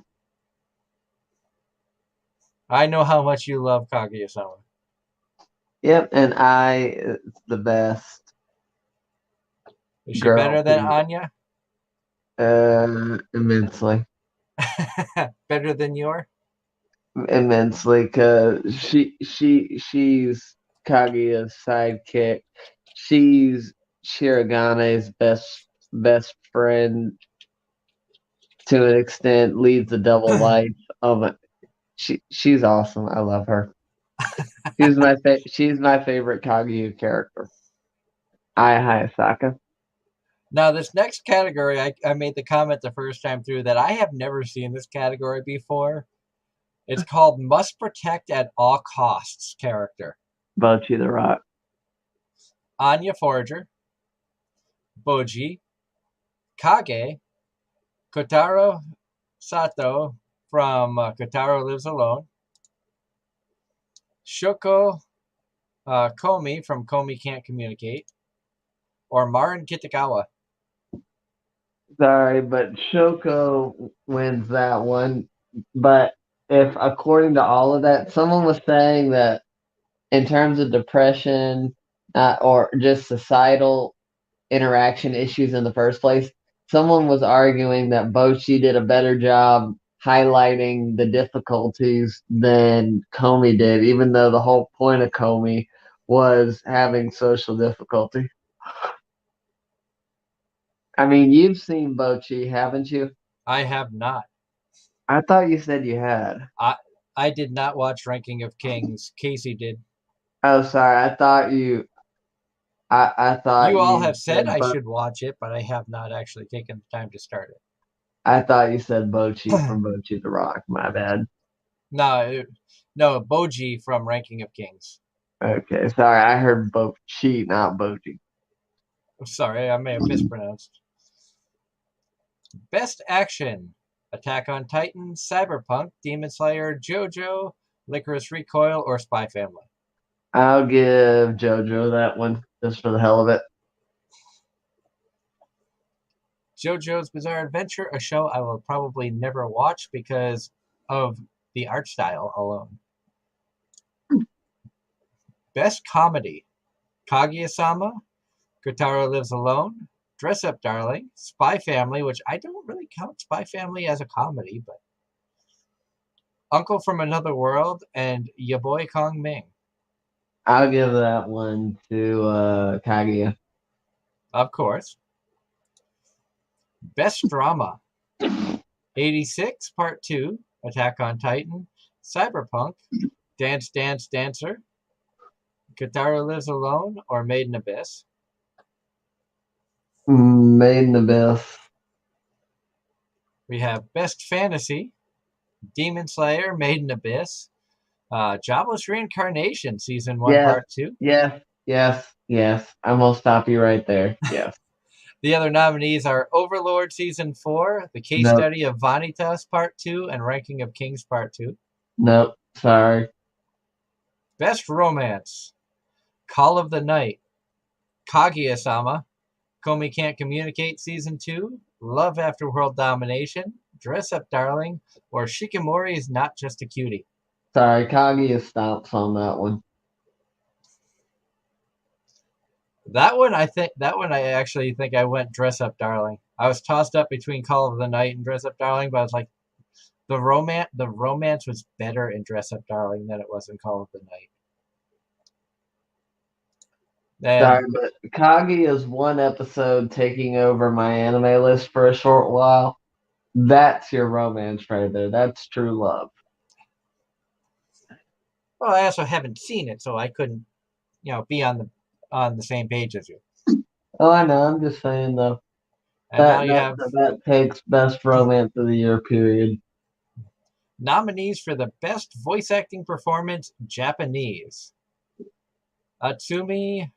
Speaker 1: I know how much you love Kaguya-sama.
Speaker 2: Yep, and I is the best.
Speaker 1: Is she
Speaker 2: girl
Speaker 1: better than Anya?
Speaker 2: Immensely.
Speaker 1: Better than Yor?
Speaker 2: Immensely, because she's Kaguya's sidekick. She's Shiragane's best friend to an extent, leads a double life. She's awesome. I love her. She's my favorite Kaguya character. Ai Hayasaka.
Speaker 1: Now, this next category, I made the comment the first time through that I have never seen this category before. It's called Must Protect at All Costs character.
Speaker 2: Bocchi the Rock.
Speaker 1: Anya Forager, Boji, Kage, Kotaro Sato from Kotaro Lives Alone, Shoko Komi from Komi Can't Communicate, or Marin Kitagawa.
Speaker 2: Sorry, but Shoko wins that one. But if, according to all of that, someone was saying that in terms of depression or just societal interaction issues in the first place, someone was arguing that Bochi did a better job highlighting the difficulties than Comey did, even though the whole point of Comey was having social difficulty. I mean, you've seen Bochi, haven't you?
Speaker 1: I have not.
Speaker 2: I thought you said you had.
Speaker 1: I did not watch Ranking of Kings. Casey did.
Speaker 2: Oh, sorry. I thought you. I thought
Speaker 1: You all
Speaker 2: you
Speaker 1: have said I
Speaker 2: Bo-
Speaker 1: should watch it, but I have not actually taken the time to start it.
Speaker 2: I thought you said Bochi from Bochi the Rock. My bad.
Speaker 1: No, Boji from Ranking of Kings.
Speaker 2: Okay, sorry. I heard Bochi, not Bochi.
Speaker 1: Sorry, I may have mispronounced. Best Action: Attack on Titan, Cyberpunk, Demon Slayer, JoJo, Licorice Recoil, or Spy Family.
Speaker 2: I'll give JoJo that one just for the hell of it.
Speaker 1: JoJo's Bizarre Adventure, a show I will probably never watch because of the art style alone. Best Comedy: Kaguya-sama, Kotaro Lives Alone, Dress Up Darling, Spy Family, which I don't really count Spy Family as a comedy, but Uncle from Another World, and Ya Boy Kong Ming.
Speaker 2: I'll give that one to Kaguya.
Speaker 1: Of course. Best Drama: 86 Part 2, Attack on Titan, Cyberpunk, Dance Dance Dancer, Kotaro Lives Alone, or Made in Abyss.
Speaker 2: Made in Abyss.
Speaker 1: We have Best Fantasy: Demon Slayer, Made in Abyss, Jobless Reincarnation, Season 1,
Speaker 2: Yes,
Speaker 1: Part 2.
Speaker 2: yes. I'm gonna stop you right there. Yes.
Speaker 1: The other nominees are Overlord Season 4, The Case
Speaker 2: Nope.
Speaker 1: Study of Vanitas Part 2, and Ranking of Kings Part 2.
Speaker 2: Nope. Sorry.
Speaker 1: Best Romance: Call of the Night, Kaguya-sama, Komi Can't Communicate Season 2, Love After World Domination, Dress Up Darling, or Shikimori is Not Just a Cutie.
Speaker 2: Sorry, Kaguya stomps on that one.
Speaker 1: That one I actually think I went Dress Up Darling. I was tossed up between Call of the Night and Dress Up Darling, but I was like, the romance was better in Dress Up Darling than it was in Call of the Night.
Speaker 2: Sorry,
Speaker 1: And
Speaker 2: but Kaguya's one episode taking over my anime list for a short while. That's your romance right there. That's true love.
Speaker 1: well, I also haven't seen it, so I couldn't, be on the same page as you.
Speaker 2: Oh, I know. I'm just saying though.
Speaker 1: And now
Speaker 2: That
Speaker 1: you
Speaker 2: that
Speaker 1: have
Speaker 2: that takes best romance of the year. Period.
Speaker 1: nominees for the best voice acting performance: Japanese. Atsumi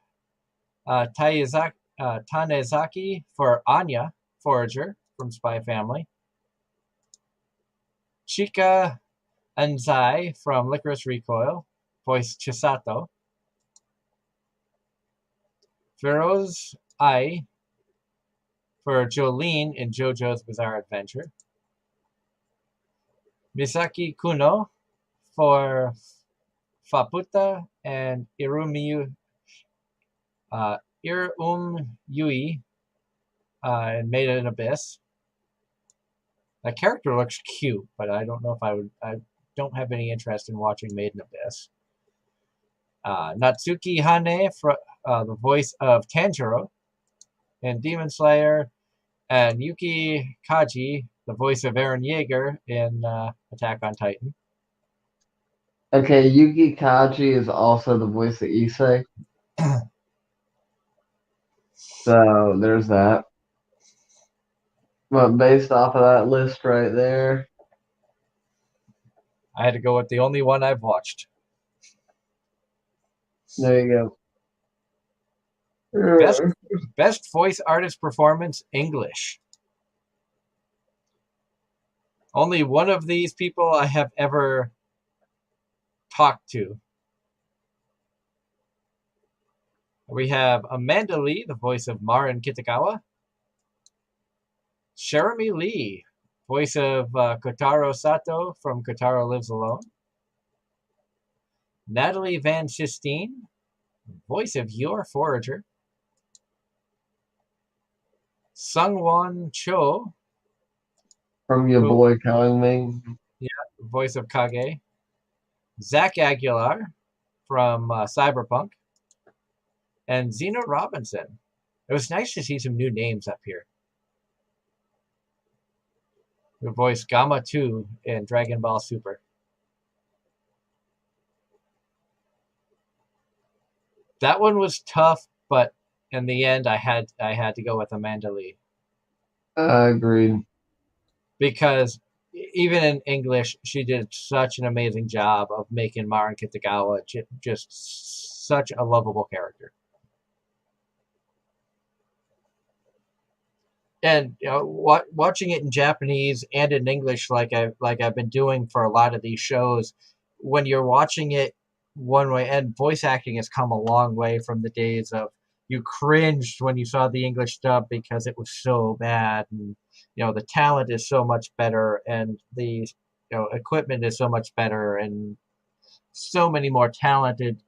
Speaker 1: Tanezaki for Anya Forager from Spy Family. Chika Anzai from Licorice Recoil, voice Chisato. Feroz Ai for Jolene in JoJo's Bizarre Adventure. Misaki Kuno for Faputa and Yui in Made in Abyss. That character looks cute, but I don't know if I don't have any interest in watching Made in Abyss. Natsuki Hane for the voice of Tanjiro in Demon Slayer, and Yuki Kaji, the voice of Eren Yeager in Attack on Titan.
Speaker 2: Okay, Yuki Kaji is also the voice of Issei. So there's that. But based off of that list right there,
Speaker 1: I had to go with the only one I've watched.
Speaker 2: There you
Speaker 1: Best
Speaker 2: go.
Speaker 1: best voice artist performance English. Only one of these people I have ever talked to. We have Amanda Lee, the voice of Marin Kitagawa. Jeremy Lee, voice of Kotaro Sato from Kotaro Lives Alone. Natalie Van Sistine, voice of Your Forager. Sungwon Cho,
Speaker 2: From your boy calling me.
Speaker 1: voice of Kage. Zach Aguilar from Cyberpunk. And Zena Robinson. It was nice to see some new names up here. Who voiced Gamma 2 in Dragon Ball Super. That one was tough, but in the end, I had to go with Amanda Lee.
Speaker 2: Agreed.
Speaker 1: Because even in English, she did such an amazing job of making Marin Kitagawa just such a lovable character. And watching it in Japanese and in English, like I've been doing for a lot of these shows, when you're watching it one way, and voice acting has come a long way from the days of you cringed when you saw the English dub because it was so bad, and the talent is so much better, and the equipment is so much better, and so many more talented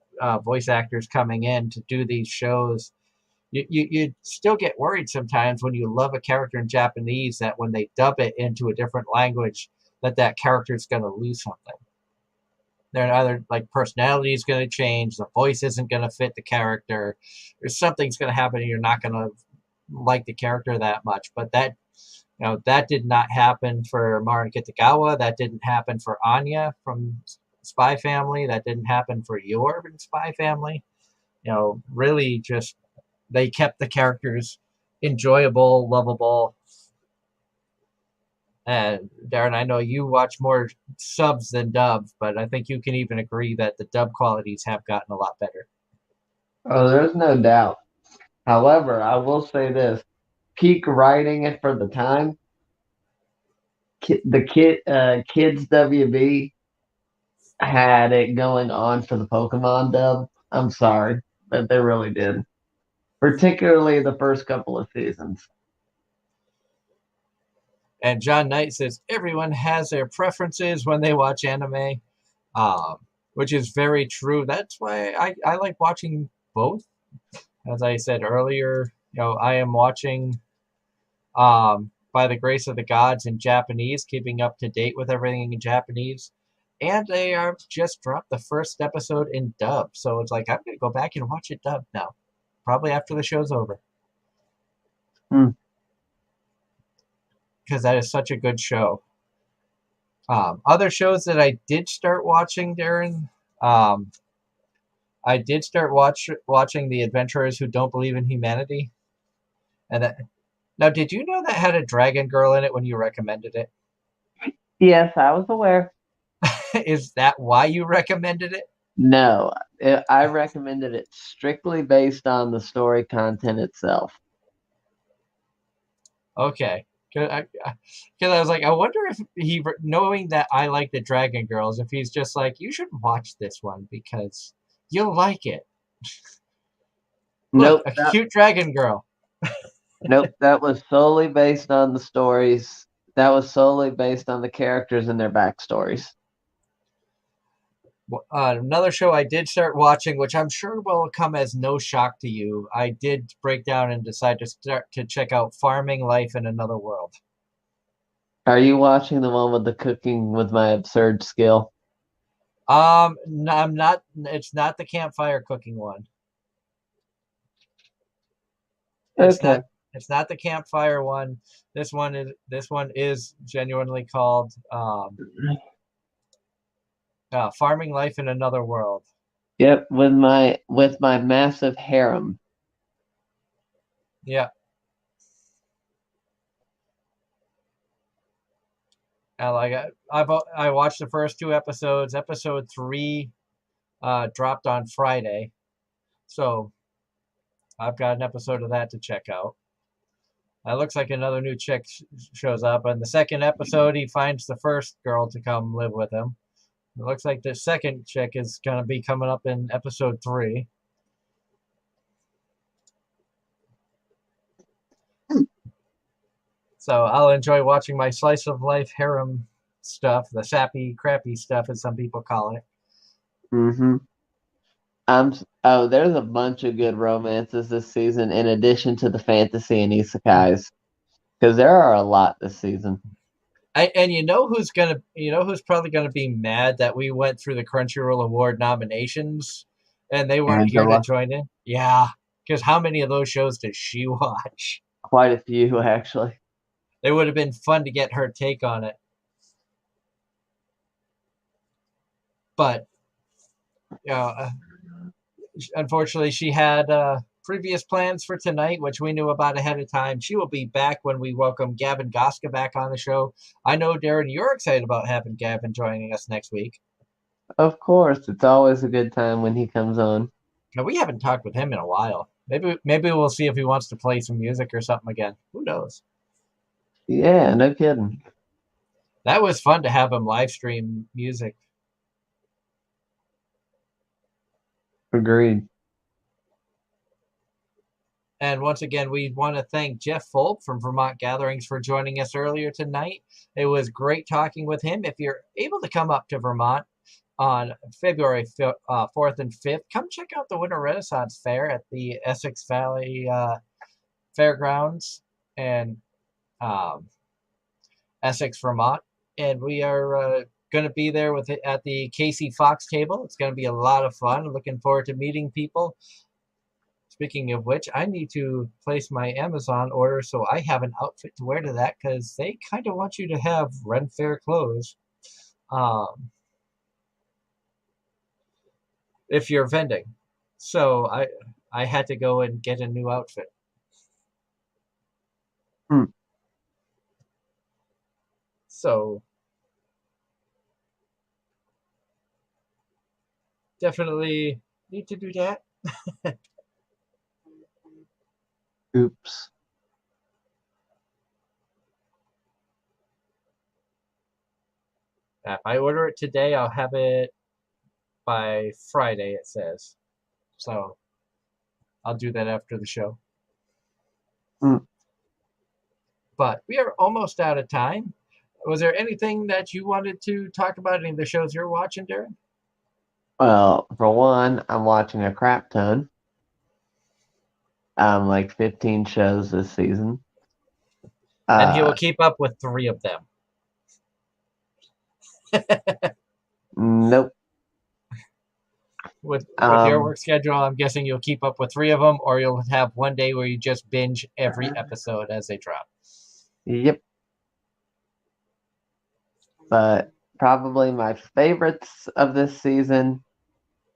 Speaker 1: voice actors coming in to do these shows. You still get worried sometimes when you love a character in Japanese that when they dub it into a different language that character is going to lose something. Their either personality is going to change, the voice isn't going to fit the character, or something's going to happen and you're not going to like the character that much. But that did not happen for Marin Kitagawa. That didn't happen for Anya from Spy Family. That didn't happen for Yor in Spy Family. Really just they kept the characters enjoyable, lovable. And Darren, I know you watch more subs than dubs, but I think you can even agree that the dub qualities have gotten a lot better.
Speaker 2: Oh, there's no doubt. However, I will say this: peak writing it for the time. Kids WB had it going on for the Pokemon dub. I'm sorry, but they really did. Particularly the first couple of seasons.
Speaker 1: And John Knight says everyone has their preferences when they watch anime, which is very true. That's why I like watching both. As I said earlier, I am watching By the Grace of the Gods in Japanese, keeping up to date with everything in Japanese. And they are just dropped the first episode in dub. So it's like, I'm going to go back and watch it dubbed now. Probably after the show's over. Because that is such a good show. Other shows that I did start watching, Darren, I did start watching The Adventurers Who Don't Believe in Humanity. And now, did you know that had a dragon girl in it when you recommended it?
Speaker 2: Yes, I was aware.
Speaker 1: Is that why you recommended it?
Speaker 2: No, I recommended it strictly based on the story content itself.
Speaker 1: Okay. Because I was like, I wonder if he, knowing that I like the Dragon Girls, if he's just like, you should watch this one because you'll like it. Look,
Speaker 2: Nope,
Speaker 1: a cute Dragon Girl.
Speaker 2: nope, that was solely based on the stories. That was solely based on the characters and their backstories.
Speaker 1: Another show I did start watching, which I'm sure will come as no shock to you. I did break down and decide to start to check out Farming Life in Another World.
Speaker 2: Are you watching the one with the cooking with my absurd skill?
Speaker 1: No, I'm not. It's not the campfire cooking one. It's
Speaker 2: Okay.
Speaker 1: not. It's not the campfire one. This one is genuinely called Farming Life in Another World.
Speaker 2: Yep, with my massive harem.
Speaker 1: Yeah. I watched the first 2 episodes. Episode 3 dropped on Friday, so I've got an episode of that to check out. It looks like another new chick shows up. In the second episode, he finds the first girl to come live with him. It looks like the second chick is going to be coming up in episode 3. So I'll enjoy watching my slice of life harem stuff, the sappy, crappy stuff, as some people call it.
Speaker 2: Mm-hmm. There's a bunch of good romances this season, in addition to the fantasy and isekais, because there are a lot this season.
Speaker 1: And you know who's probably gonna be mad that we went through the Crunchyroll Award nominations and they weren't here to
Speaker 2: Angela.
Speaker 1: join in? Yeah, because how many of those shows did she watch?
Speaker 2: Quite a few, actually.
Speaker 1: It would have been fun to get her take on it. But unfortunately, she had previous plans for tonight, which we knew about ahead of time. She will be back when we welcome Gavin Goska back on the show. I know, Darren, you're excited about having Gavin joining us next week.
Speaker 2: Of course, it's always a good time when he comes on.
Speaker 1: Now, we haven't talked with him in a while. Maybe we'll see if he wants to play some music or something again. Who knows?
Speaker 2: Yeah, no kidding.
Speaker 1: That was fun to have him live stream music.
Speaker 2: Agreed.
Speaker 1: And once again, we want to thank Jeff Folb from Vermont Gatherings for joining us earlier tonight. It was great talking with him. If you're able to come up to Vermont on February 4th and 5th, come check out the Winter Renaissance Fair at the Essex Valley Fairgrounds and Essex, Vermont. And we are going to be there at the Casey Fox table. It's going to be a lot of fun. I'm looking forward to meeting people. Speaking of which, I need to place my Amazon order so I have an outfit to wear to that, because they kind of want you to have Ren Fair clothes if you're vending. So I had to go and get a new outfit. So definitely need to do that.
Speaker 2: Oops.
Speaker 1: If I order it today, I'll have it by Friday, it says. So I'll do that after the show. But we are almost out of time. Was there anything that you wanted to talk about? Any of the shows you're watching, Darren?
Speaker 2: Well, for one, I'm watching a crap ton. Like 15 shows this season.
Speaker 1: And he will keep up with 3 of them.
Speaker 2: Nope.
Speaker 1: With your work schedule, I'm guessing you'll keep up with 3 of them, or you'll have one day where you just binge every episode as they drop.
Speaker 2: Yep. But probably my favorites of this season,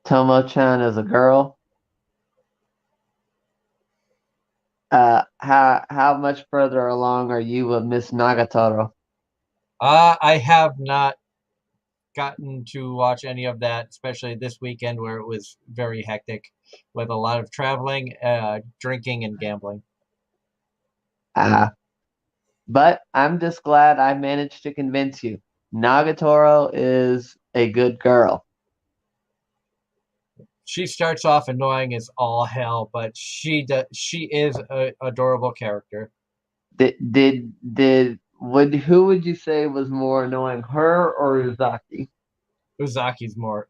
Speaker 2: Tomo-chan as a girl. How much further along are you with Miss Nagatoro?
Speaker 1: I have not gotten to watch any of that, especially this weekend where it was very hectic with a lot of traveling, drinking, and gambling.
Speaker 2: But I'm just glad I managed to convince you. Nagatoro is a good girl.
Speaker 1: She starts off annoying as all hell, but she is an adorable character.
Speaker 2: Who would you say was more annoying, her or Uzaki?
Speaker 1: Uzaki's more.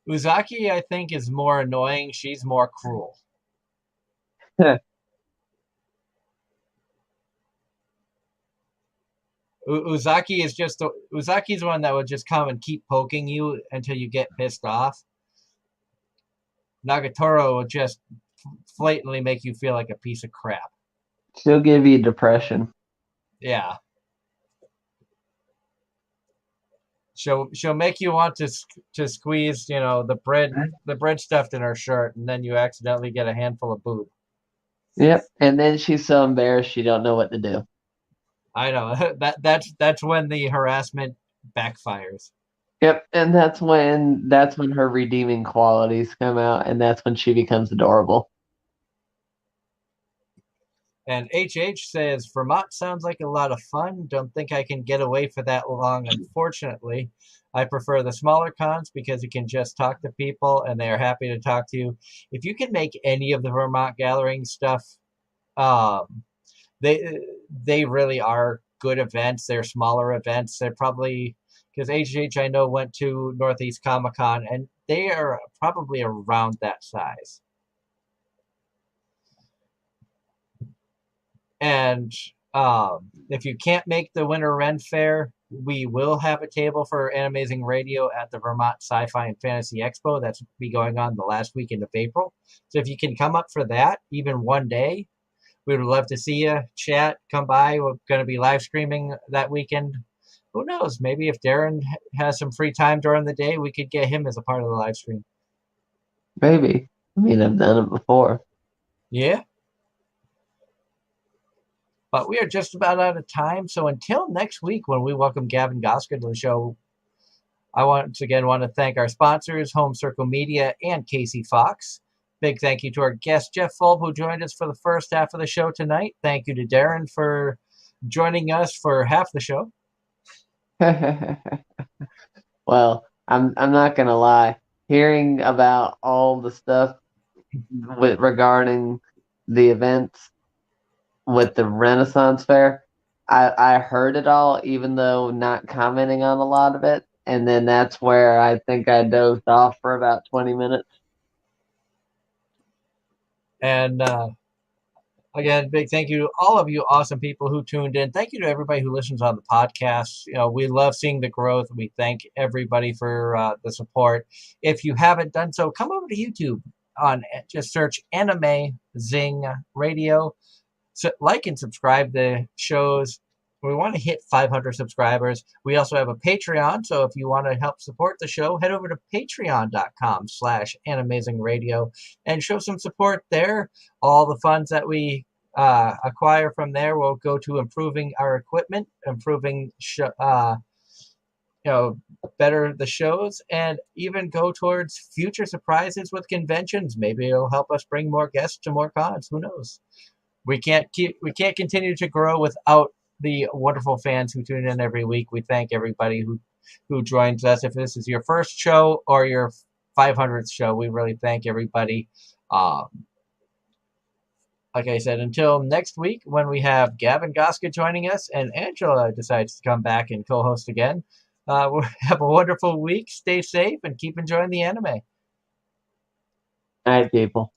Speaker 1: Uzaki, I think, is more annoying. She's more cruel. Uzaki's the one that would just come and keep poking you until you get pissed off. Nagatoro will just blatantly make you feel like a piece of crap.
Speaker 2: She'll give you depression.
Speaker 1: Yeah. She'll make you want to squeeze, the bread stuffed in her shirt, and then you accidentally get a handful of boob.
Speaker 2: Yep, and then she's so embarrassed she don't know what to do.
Speaker 1: I know that's when the harassment backfires.
Speaker 2: Yep, and that's when her redeeming qualities come out, and that's when she becomes adorable.
Speaker 1: And HH says, Vermont sounds like a lot of fun. Don't think I can get away for that long, unfortunately. I prefer the smaller cons because you can just talk to people and they are happy to talk to you. If you can make any of the Vermont Gathering stuff, um, they really are good events. They're smaller events. They're probably because HH I know went to Northeast Comic Con and they are probably around that size. And if you can't make the Winter Ren Fair, we will have a table for Anime-Zing Radio at the Vermont Sci-Fi and Fantasy Expo. That's be going on the last weekend of April. So if you can come up for that, even one day, we would love to see you. Chat, come by. We're going to be live streaming that weekend. Who knows? Maybe if Darren has some free time during the day, we could get him as a part of the live stream.
Speaker 2: Maybe. I mean, I've done it before.
Speaker 1: Yeah. But we are just about out of time. So until next week, when we welcome Gavin Gosker to the show, I once again want to thank our sponsors, Home Circle Media and Casey Fox. Big thank you to our guest, Jeff Folb, who joined us for the first half of the show tonight. Thank you to Darren for joining us for half the show.
Speaker 2: Well, I'm not gonna lie. Hearing about all the stuff regarding the events with the Renaissance Fair, I heard it all, even though not commenting on a lot of it. And then that's where I think I dozed off for about 20 minutes.
Speaker 1: And again, big thank you to all of you awesome people who tuned in. Thank you to everybody who listens on the podcast. You know, we love seeing the growth. We thank everybody for the support. If you haven't done so, come over to YouTube just search Anime-Zing Radio. So like and subscribe the shows. We want to hit 500 subscribers. We also have a Patreon, so if you want to help support the show, head over to patreon.com/Anime-Zing Radio and show some support there. All the funds that we acquire from there will go to improving our equipment, improving better the shows, and even go towards future surprises with conventions. Maybe it'll help us bring more guests to more cons. Who knows? We can't continue to grow without the wonderful fans who tune in every week. We thank everybody who joins us. If this is your first show or your 500th show, we really thank everybody. Like I said, until next week when we have Gavin Gosker joining us and Angela decides to come back and co-host again. We'll have a wonderful week. Stay safe and keep enjoying the anime.
Speaker 2: All right, people.